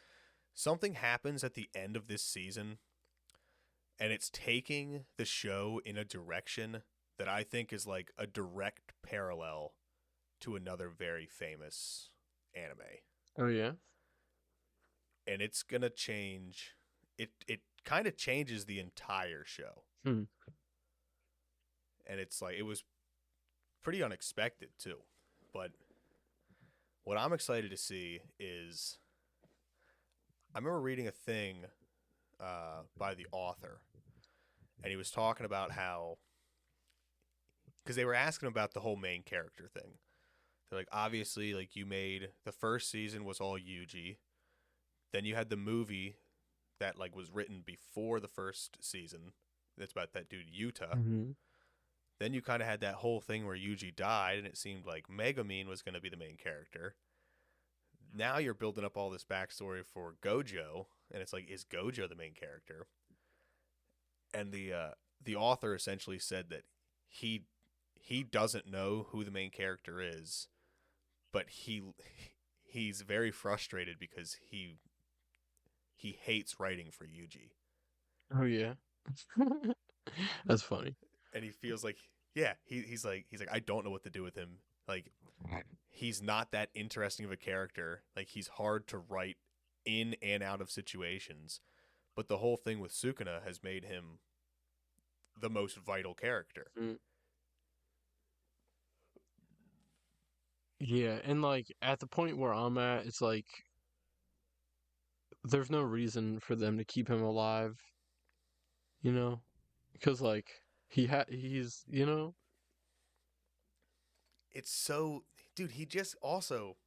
something happens at the end of this season and it's taking the show in a direction that I think is like a direct parallel to another very famous anime. Oh yeah. And it's going to change it kind of changes the entire show. Hmm. And it's like it was pretty unexpected too. But what I'm excited to see is I remember reading a thing by the author, and he was talking about how because they were asking about the whole main character thing. They're like, obviously, like you made the first season was all Yuji, then you had the movie that like was written before the first season. That's about that dude Yuta. Mm-hmm. Then you kind of had that whole thing where Yuji died, and it seemed like Megumin was going to be the main character. Now you're building up all this backstory for Gojo, and it's like, is Gojo the main character? And the author essentially said that he doesn't know who the main character is, but he's very frustrated because he hates writing for Yuji, Oh yeah. That's funny. and he feels like yeah he's like I don't know what to do with him. Like he's not that interesting of a character. Like he's hard to write in and out of situations. But the whole thing with Sukuna has made him the most vital character. Mm. Yeah, and like at the point where I'm at, it's like there's no reason for them to keep him alive, you know? Because like he's, you know? It's so dude, he just also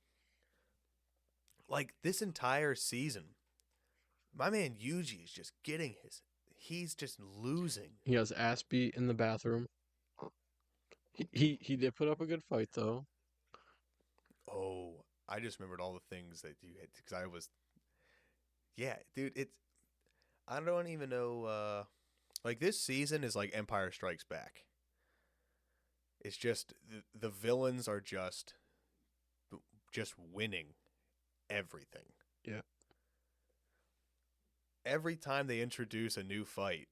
like this entire season, my man Yuji is just getting his he's just losing. He has ass beat in the bathroom. He did put up a good fight though. Oh, I just remembered all the things that you had because I was yeah, dude, it's I don't even know like this season is like Empire Strikes Back. It's just the villains are just winning everything. Yeah. Every time they introduce a new fight,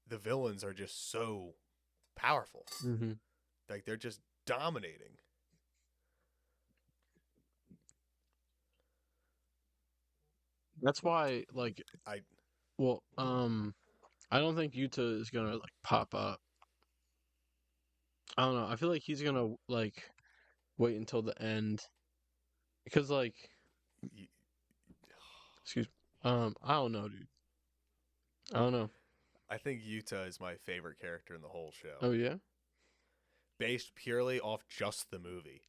the villains are just so powerful. Mm-hmm. Like they're just dominating. That's why like I well, I don't think Yuta is gonna like pop up. I don't know. I feel like he's gonna like wait until the end because like excuse me. I don't know, dude. I don't know. I think Yuta is my favorite character in the whole show. Oh yeah? Based purely off just the movie.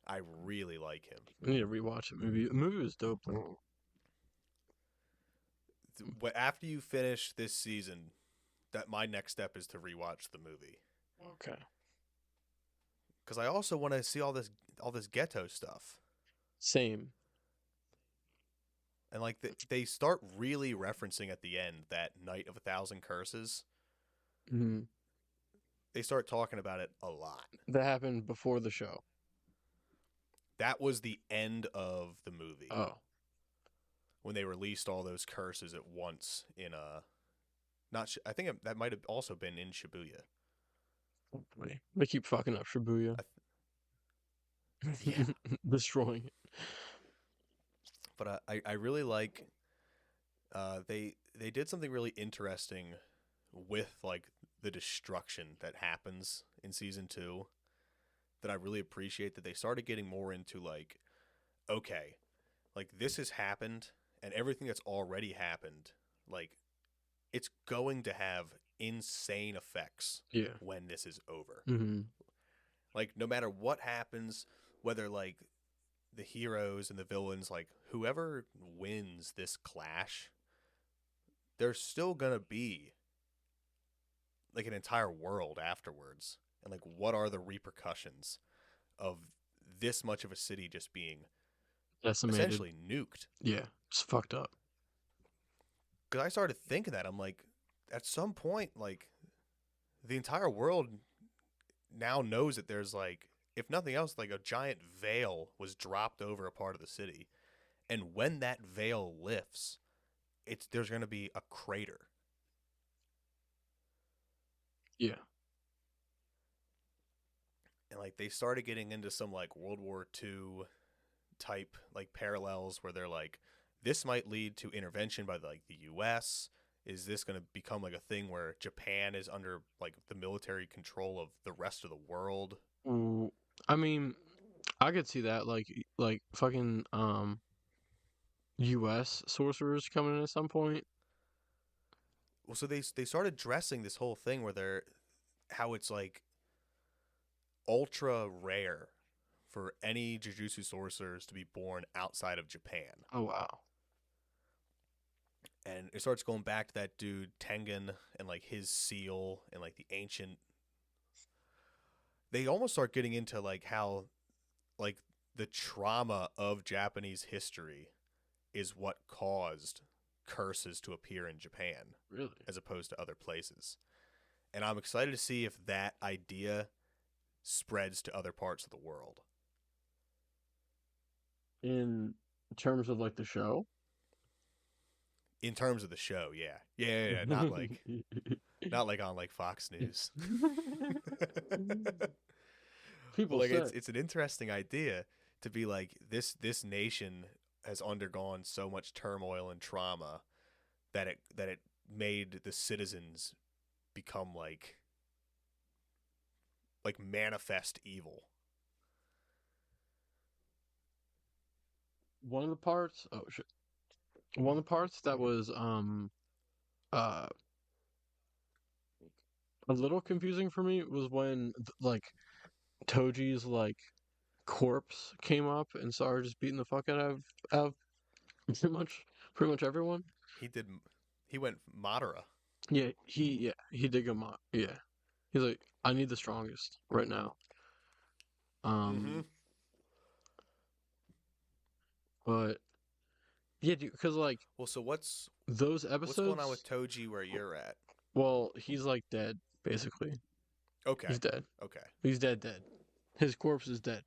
I really like him. I need to rewatch the movie. The movie was dope though. After you finish this season, that my next step is to rewatch the movie. Okay. Because I also want to see all this ghetto stuff. Same. And like they start really referencing at the end that Night of a Thousand Curses. Mm-hmm. They start talking about it a lot. That happened before the show. That was the end of the movie. Oh. When they released all those curses at once in not I think that might have also been in Shibuya. Wait. They keep fucking up Shibuya. Yeah. Destroying it. But I really like they did something really interesting with like the destruction that happens in season 2 that I really appreciate that they started getting more into like okay, like this has happened and everything that's already happened, like it's going to have insane effects Yeah. when this is over. Mm-hmm. Like no matter what happens, whether like the heroes and the villains, like whoever wins this clash, there's still gonna be like an entire world afterwards, and like what are the repercussions of this much of a city just being Decimated. essentially nuked? Yeah, it's fucked up. Because I started thinking that I'm like, at some point, like the entire world now knows that there's like, if nothing else, like a giant veil was dropped over a part of the city, and when that veil lifts, it's there's going to be a crater. Yeah. And like they started getting into some like World War II type like parallels where they're like, this might lead to intervention by like the U.S. Is this going to become like a thing where Japan is under like the military control of the rest of the world? Ooh, I mean, I could see that like fucking U.S. sorcerers coming in at some point. Well, so they started dressing this whole thing where they're how it's like ultra rare for any Jujutsu sorcerers to be born outside of Japan. Oh wow. And it starts going back to that dude Tengen and like his seal and like the ancient. They almost start getting into like how like the trauma of Japanese history is what caused curses to appear in Japan Really? as opposed to other places. And I'm excited to see if that idea spreads to other parts of the world. In terms of like the show? In terms of the show, yeah. Yeah. Not like on like Fox News. But People like say. it's an interesting idea to be like this nation has undergone so much turmoil and trauma that it made the citizens become like manifest evil. One of the parts, oh shit. One of the parts that was uh a little confusing for me was when like Toji's like corpse came up and started just beating the fuck out of pretty much everyone. He did he went Madara. Yeah, he did go yeah. He's like, I need the strongest right now. Mhm. Um but yeah, dude, because like Well, so those what's going on with episodes, Toji where you're at? well, he's like dead, basically. Okay. He's dead. Okay. He's dead. His corpse is dead.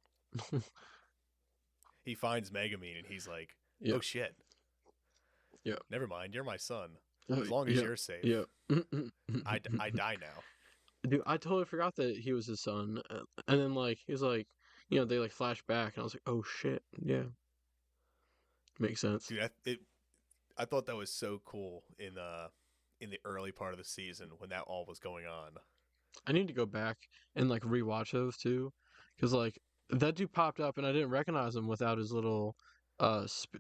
He finds Megamine and he's like, Yeah, "Oh shit. yeah. Never mind, you're my son. Oh, As long as yeah, you're safe, yeah. I die now." Dude, I totally forgot that he was his son. And then like he was like, they like flash back, and I was like, oh shit, yeah, makes sense. Dude, I thought that was so cool in the early part of the season when that all was going on. I need to go back and like rewatch those too, because like that dude popped up, and I didn't recognize him without his little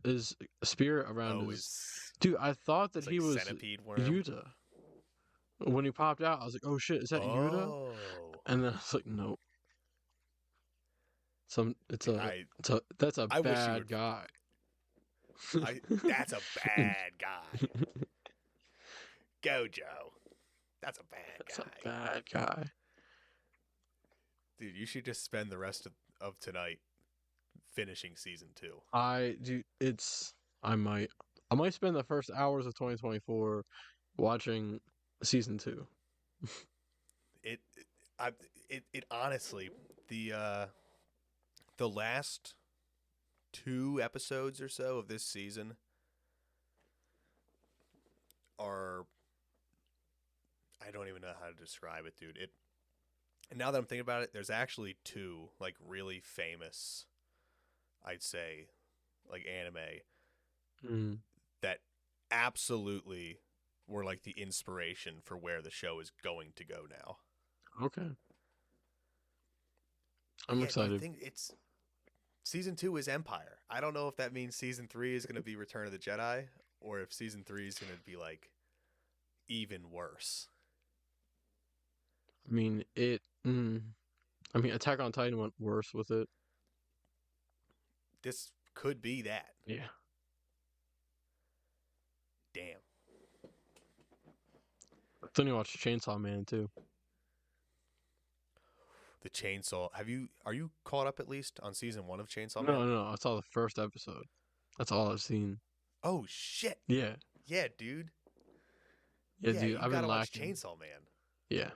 his spirit around Oh, his. is Dude, I thought that it's he like was centipede worm. Yuta when he popped out. I was like, oh shit, is that Yuta? Oh, And then I was like, nope. It's dude, a, that's a I wish you bad would. guy. I That's a bad guy, Gojo. That's a bad That's a guy, bad guy. dude. You should just spend the rest of tonight finishing season two. I do. I might. I might spend the first hours of 2024 watching season two. It, I, it honestly the last two episodes or so of this season are I don't even know how to describe it, dude. It and now that I'm thinking about it, there's actually two like really famous, I'd say, like anime Mm, that absolutely were like the inspiration for where the show is going to go now. okay, I'm Yeah, dude, excited. it's season two is Empire. I don't know if that means season three is going to be Return of the Jedi or if season three is going to be like even worse. I mean, it. I mean, Attack on Titan went worse with it. This could be that. Yeah. Damn. Then you watch Chainsaw Man too. The Chainsaw. Are you caught up at least on season 1 of Chainsaw No, Man? no, I saw the first episode. That's all I've seen. Oh shit. Yeah, Yeah, dude. yeah, Yeah, dude. you I've got been to watch lacking. Chainsaw Man. Yeah,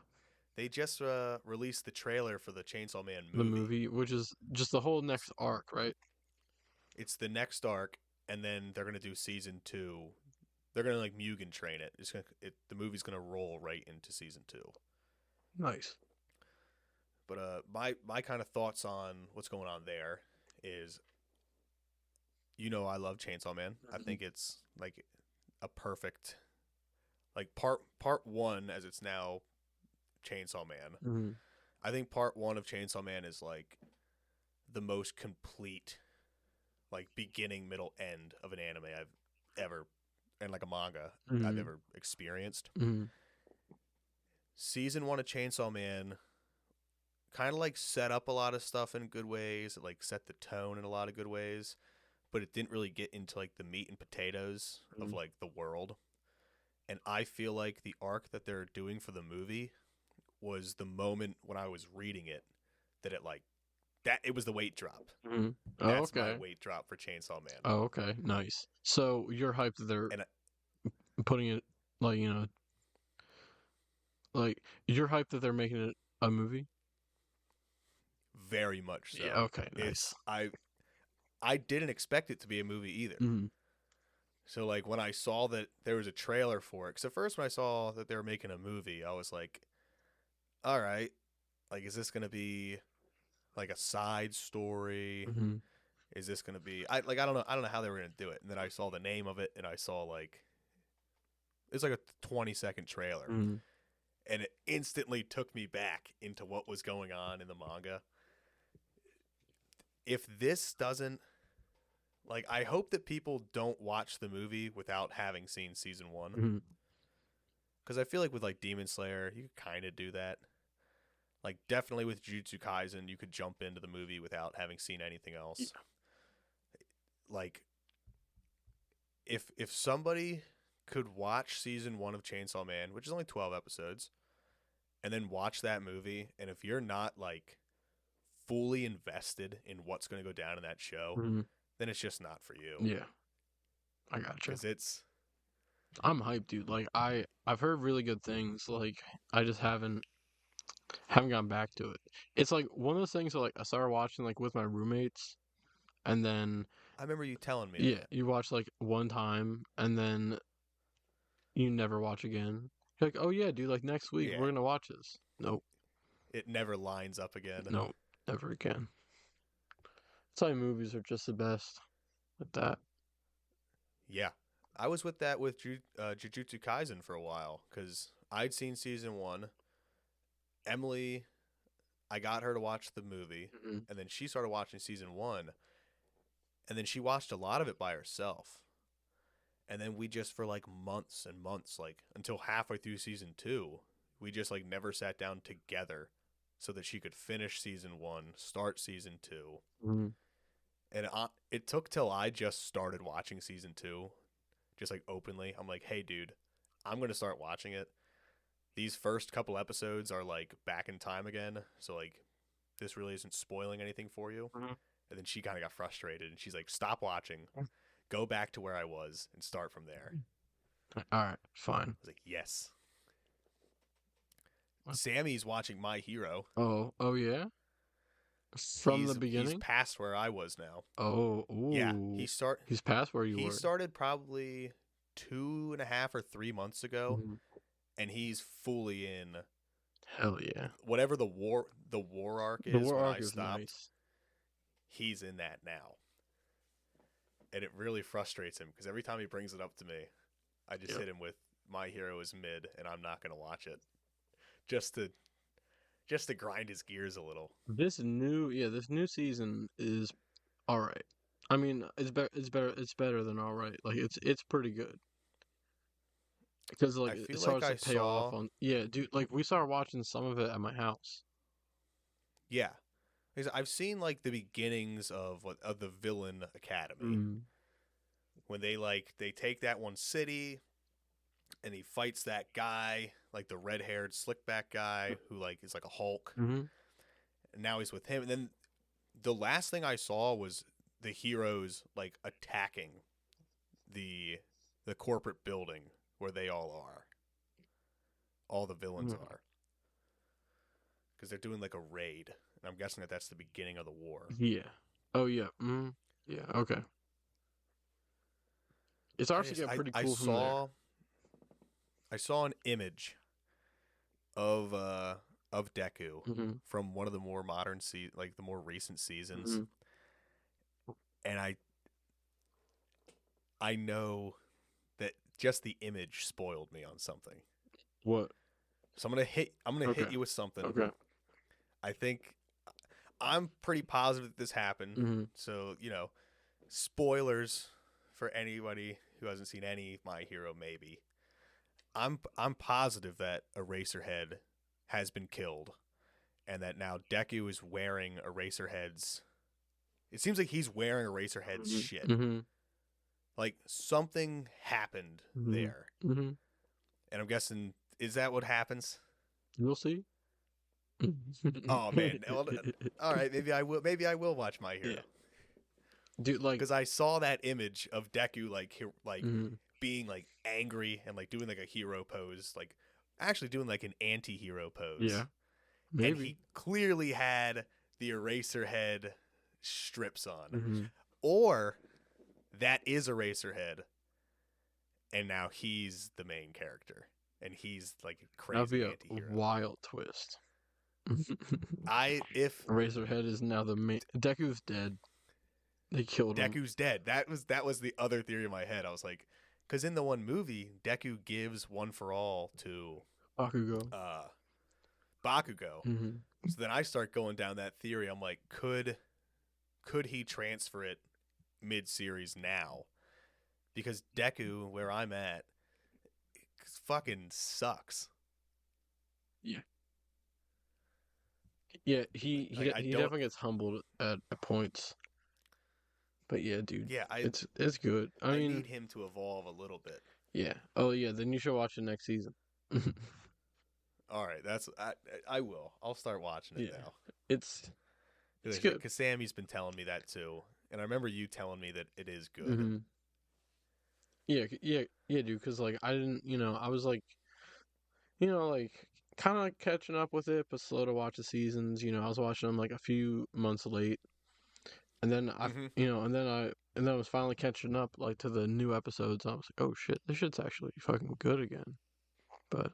They just released the trailer for the Chainsaw Man the movie. movie, which is just the whole next arc, right? It's the next arc, and then they're gonna do season 2. They're gonna like Mugen train it. The movie's gonna roll right into season 2. Nice. But my kind of thoughts on what's going on there is, I love Chainsaw Man. I Mhm. think it's like a perfect, like part one as it's now Chainsaw Man. Mm-hmm. I think part one of Chainsaw Man is like the most complete, like beginning, middle, end of an anime I've ever, and like a manga I've Mm-hmm. ever experienced. Mm-hmm. Season one of Chainsaw Man kind of like set up a lot of stuff in good ways. It like set the tone in a lot of good ways, but it didn't really get into like the meat and potatoes of like the world. And I feel like the arc that they're doing for the movie was the moment when I was reading it that it was the weight drop. Mm-hmm. Oh, That's my okay. weight drop for Chainsaw Man. Oh, okay. Nice. So you're hyped that they're And putting it like like you're hyped that they're making it a movie. very much Yeah. so. Okay. Nice. It's I didn't expect it to be a movie either. Mm-hmm. So like when I saw that there was a trailer for it, because at first when I saw that they were making a movie, I was like, all right, like is this gonna be like a side story? Mm-hmm. Is this gonna be I don't know how they were gonna do it. And then I saw the name of it and I saw like it's like a 20-second trailer. Mm-hmm. And it instantly took me back into what was going on in the manga. If this doesn't like I hope that people don't watch the movie without having seen season 1 Mm-hmm. cuz I feel like with like Demon Slayer, you could kind of do that. Like definitely with Jujutsu Kaisen, you could jump into the movie without having seen anything Yeah. else. Like if somebody could watch season 1 of Chainsaw Man, which is only 12 episodes, and then watch that movie, and if you're not like fully invested in what's going to go down in that show, Mm-hmm. then it's just not for you. Yeah. I gotcha. Because it's I'm hyped, dude. Like I've heard really good things. Like I just haven't gone back to it. It's like one of those things that like I started watching like with my roommates, and then I remember you telling me yeah, that. you watch like one time, and then you never watch again. You're like, oh yeah, dude, like next week Yeah, we're gonna watch this. Nope, it never lines up again. nope, never again. That's why movies are just the best with that. Yeah, I was with that with Jujutsu Kaisen for a while because I'd seen season 1. Emily, I got her to watch the movie, Mm-hmm. and then she started watching season 1, and then she watched a lot of it by herself. And then we just for like months and months, like until halfway through season 2, we just like never sat down together so that she could finish season 1, start season 2. Mm-hmm. And it took till I just started watching season 2, just like openly. I'm like, hey, dude, I'm going to start watching it. These first couple episodes are like back in time again. So, like, this really isn't spoiling anything for you. Mm-hmm. And then she kind of got frustrated and she's like, stop watching, go back to where I was and start from there. All right, fine. I was like, yes. Sammy's watching My Hero. Oh yeah, from the He's beginning. past where I was now. Oh, Yeah, ooh, he's past where you he were. started probably 2.5 or 3 months ago, Mm-hmm. and he's fully in Hell yeah, whatever the war arc the is war when arc I is stopped. nice. He's in that now, and it really frustrates him because every time he brings it up to me, I just Yep. hit him with My Hero is mid, and I'm not gonna watch it, just to grind his gears a little. This new season is all right. I mean, it's better. It's better. It's better than all right. Like it's pretty good because like I it feel like starts to I pay off saw, on. Yeah, dude. Like we started watching some of it at my house. yeah, because I've seen like the beginnings of the Villain Academy Mm. when they take that one city and he fights that guy, like the red-haired slick-back guy who like is like a Hulk. Mm-hmm. And now he's with him. And then the last thing I saw was the heroes like attacking the corporate building where they all are. All the villains Mm-hmm. are. Because they're doing like a raid. And I'm guessing that that's the beginning of the war. Yeah. Oh yeah. Mm-hmm. Yeah. Okay. It I starts to just get pretty I cool from there. saw an image of Deku Mm-hmm. from one of the more modern like the more recent seasons, Mm-hmm. and I know that just the image spoiled me on something. What? So I'm gonna Okay. hit you with something. Okay. I think I'm pretty positive that this happened. Mm-hmm. So, spoilers for anybody who hasn't seen any My Hero maybe. I'm positive that Eraserhead has been killed and that now Deku is wearing Eraserhead's. It seems like he's wearing Eraserhead's shit. Mm-hmm. Like something happened Mm-hmm. there. Mm-hmm. And I'm guessing, is that what happens? You'll see. Oh man. Well, all right, maybe I will watch My Hero. Yeah. Dude, like, Cuz I saw that image of Deku like mm-hmm. being like angry and like doing like a hero pose, like actually doing like an anti-hero pose. Yeah, And maybe. he clearly had the Eraserhead strips on. Mm-hmm. Or that is Eraserhead and now he's the main character and he's like a That'd be crazy a anti-hero. wild twist. If Eraserhead is now the main. Deku's dead. They killed him. Deku's dead. That was the other theory in my head. I was like, because in the one movie, Deku gives One for All to Bakugo. Bakugo. Mm-hmm. So then I start going down that theory. I'm like, could he transfer it mid-series now? Because Deku, where I'm at, fucking sucks. Yeah. Yeah, he Like I he don't. definitely gets humbled at points. But yeah, dude, Yeah, it's good. I I mean, need him to evolve a little bit. yeah. Oh yeah, then you should watch the next season. All right, I will. I'll start watching it Yeah, now. it's good. Because Sammy's been telling me that too, and I remember you telling me that it is good. Mm-hmm. Yeah, dude. Because like I didn't, I was like, like kind of like catching up with it, but slow to watch the seasons. I was watching them like a few months late, and then Mm-hmm. and then I was finally catching up like to the new episodes. And I was like, oh shit, this shit's actually fucking good again. But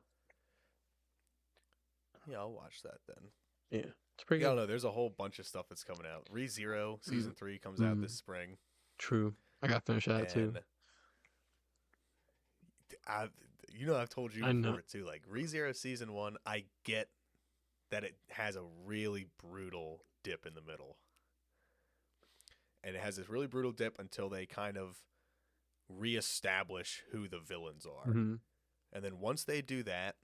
Yeah, I'll watch that then. yeah, it's pretty Yeah, I good. don't know. There's a whole bunch of stuff that's coming out. ReZero season 3 comes out Mm, this spring, true. I got to finish that too. and I, I've told you I know. before too. Like ReZero season 1, I get that it has a really brutal dip in the middle, and it has this really brutal dip until they kind of reestablish who the villains are, Mm-hmm. and then once they do that,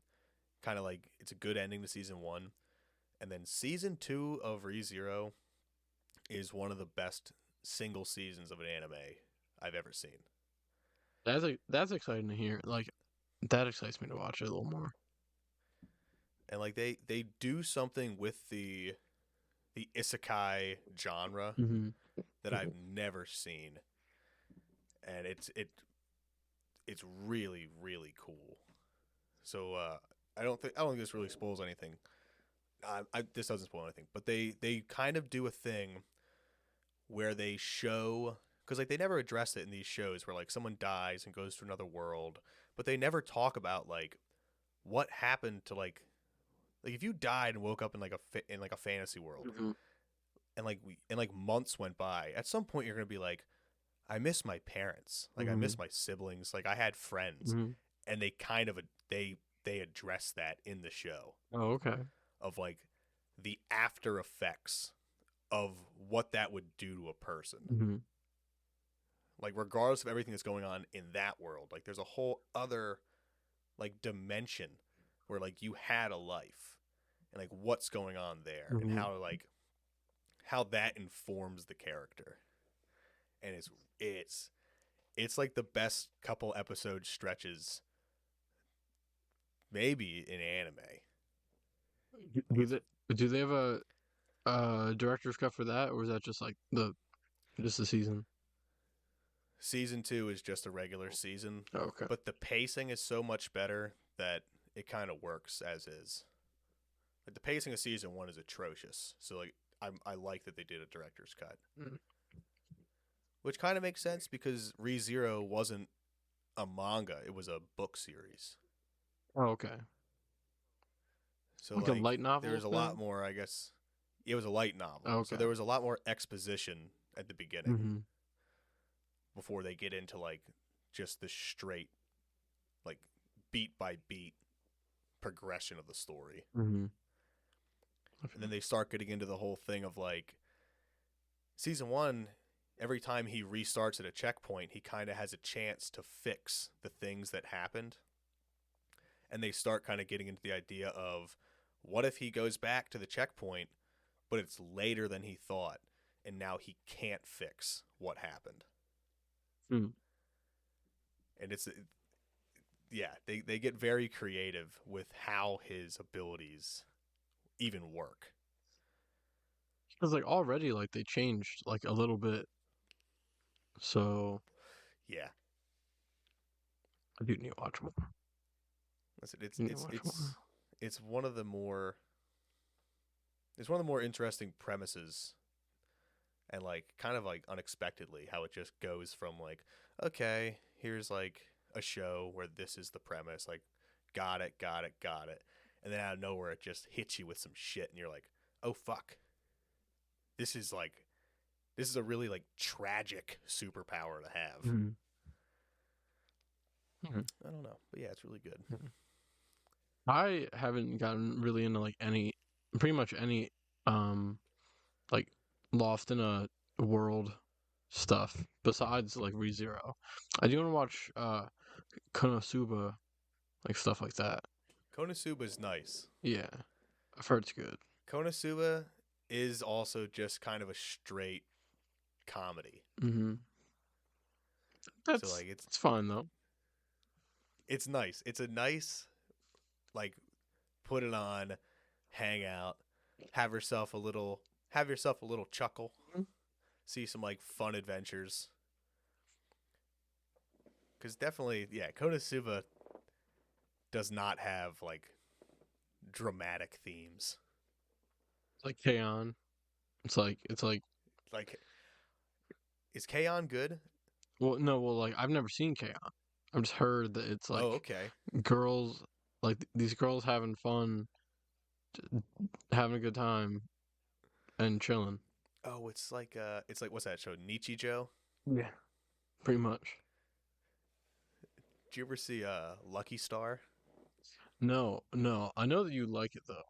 kind of like it's a good ending to season 1. And then season 2 of ReZero is one of the best single seasons of an anime I've ever seen. That's exciting to hear. Like that excites me to watch it a little more. And like they do something with the isekai genre Mm-hmm. that I've never seen. And it's really really cool. So I don't think this really spoils anything. This doesn't spoil anything, but they kind of do a thing where they show, because like they never address it in these shows where like someone dies and goes to another world, but they never talk about like what happened to like if you died and woke up in like a fantasy world, Mm-hmm. and like months went by, at some point you're gonna be like, I miss my parents, like I Mm-hmm. miss my siblings, like I had friends, Mm-hmm. and they kind of they address that in the show Oh, okay. of like the after effects of what that would do to a person. Mm-hmm. Like regardless of everything that's going on in that world, like there's a whole other like dimension where like you had a life and like what's going on there and Mm-hmm. how that informs the character. And it's like the best couple episode stretches maybe in anime. Do Because they do they have a director's cut for that, or is that just like the season? season 2 is just a regular season, Oh, okay. but the pacing is so much better that it kind of works as is. Like the pacing of season 1 is atrocious, so like I like that they did a director's cut, Mm. which kind of makes sense because ReZero wasn't a manga; it was a book series. Oh, okay. So Like a like light novel there's a lot thing. more, I guess. It was a light novel, so Okay. there was a lot more exposition at the beginning Mm-hmm. before they get into like just the straight like beat by beat progression of the story. Mm-hmm. And then they start getting into the whole thing of like season 1, every time he restarts at a checkpoint, he kind of has a chance to fix the things that happened. And they start kind of getting into the idea of what if he goes back to the checkpoint, but it's later than he thought, and now he can't fix what happened. Mm. And it's, yeah, they get very creative with how his abilities even work. Because like already like they changed like a little bit, so Yeah. I do need to watch more. Listen, I need to watch more. it's one of the more it's one of the more interesting premises, and like kind of like unexpectedly how it just goes from like, okay, here's like a show where this is the premise, like got it, got it, got it. And then out of nowhere it just hits you with some shit and you're like, "Oh fuck. This is like this is a really like tragic superpower to have." Mm-hmm. Mm-hmm. I don't know, but yeah, it's really good. I haven't gotten really into like pretty much any, um, like Lost in a World stuff besides like ReZero. I do want to watch Konosuba, like stuff like that. Konosuba's nice. Yeah, I've heard it's good. Konosuba is also just kind of a straight comedy. Mm-hmm. So That's like it's fine though. it's nice. It's a nice like put it on, hang out, have yourself a little chuckle, Mhm. see some like fun adventures. Cuz definitely, yeah, Konosuba does not have like dramatic themes. It's like K-On! It's like Like is K-On! Good? well no well like I've never seen K-On! I've just heard that it's Oh, like okay. girls like these girls having fun, having a good time and chilling. Oh, it's like what's that show? Nichijou? Yeah, pretty much. Did you ever see Lucky Star? No, no. I know that you like it though.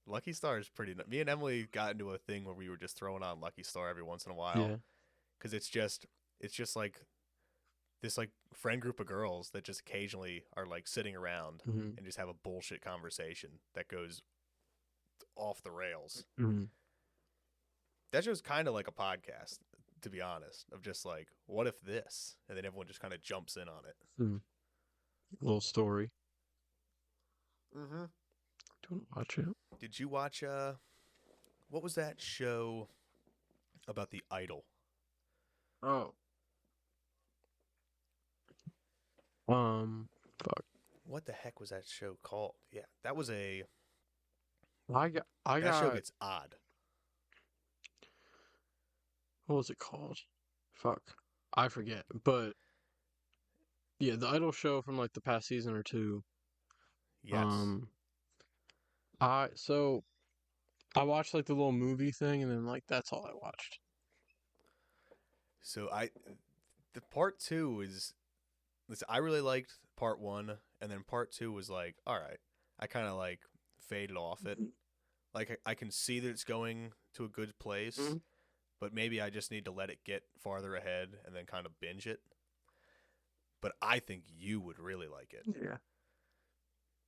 Lucky Star is pretty. Me and Emily got into a thing where we were just throwing on Lucky Star every once in a while Yeah. because it's just like this like friend group of girls that just occasionally are like sitting around Mm-hmm. and just have a bullshit conversation that goes off the rails. Mm-hmm. That show's kind of like a podcast, to be honest, of just like what if this, and then everyone just kind of jumps in on it. Mm-hmm. Little story. Mm-hmm. Don't watch it. Did you watch what was that show about the idol? Oh. Fuck. What the heck was that show called? Yeah, that was a I that show got gets odd. what was it called? Fuck. I forget. But yeah, the Idol show from like the past season or two. Yes. Um so I watched like the little movie thing and then like that's all I watched. So the part 2 is listen, I really liked part 1, and then part 2 was like, all right. I kind of like faded off it. Like I can see that it's going to a good place, Mhm. but maybe I just need to let it get farther ahead and then kind of binge it. But I think you would really like it Yeah.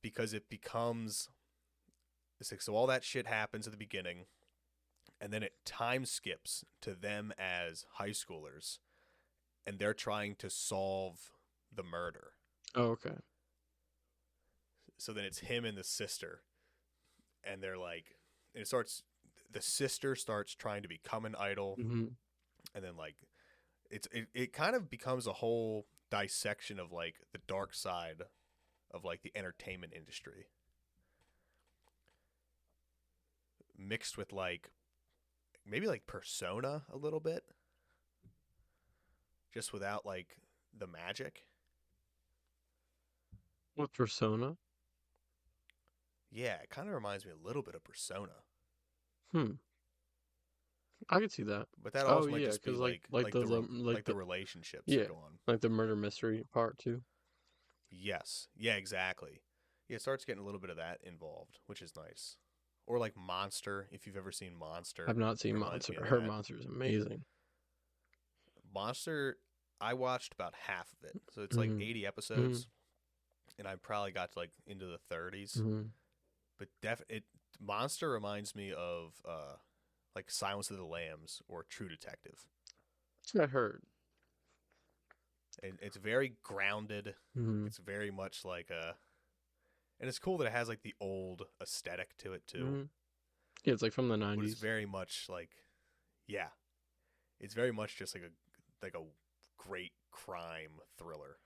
because it becomes it's like so all that shit happens at the beginning, and then it time skips to them as high schoolers, and they're trying to solve the murder. Oh, okay. so then it's him and the sister, and they're like, and it starts. The sister starts trying to become an idol, Mm-hmm. and then like it kind of becomes a whole dissection of like the dark side of like the entertainment industry, mixed with like maybe like Persona a little bit, just without like the magic. What Persona? Yeah, it kind of reminds me a little bit of Persona, Hmm. I could see that. but that Oh also might yeah, just be because like the like like the the relationships that yeah, go on. like the murder mystery part too. Yes, yeah, exactly. Yeah, it starts getting a little bit of that involved, which is nice. Or like Monster, if you've ever seen I've Monster, not it seen reminds Monster. me of I heard that. Monster is amazing. Monster, I watched about half of it, so it's like Mm-hmm. 80 Mm-hmm. episodes, and I probably got to like into the 30s. Mm-hmm. But it Monster reminds me of like Silence of the Lambs or True Detective. That's what I heard. It's very grounded. Mm-hmm. It's very much like a, and it's cool that it has like the old aesthetic to it too. Mm-hmm. Yeah, it's like from the But it's 90s. very much like, yeah, it's very much just like a great crime thriller.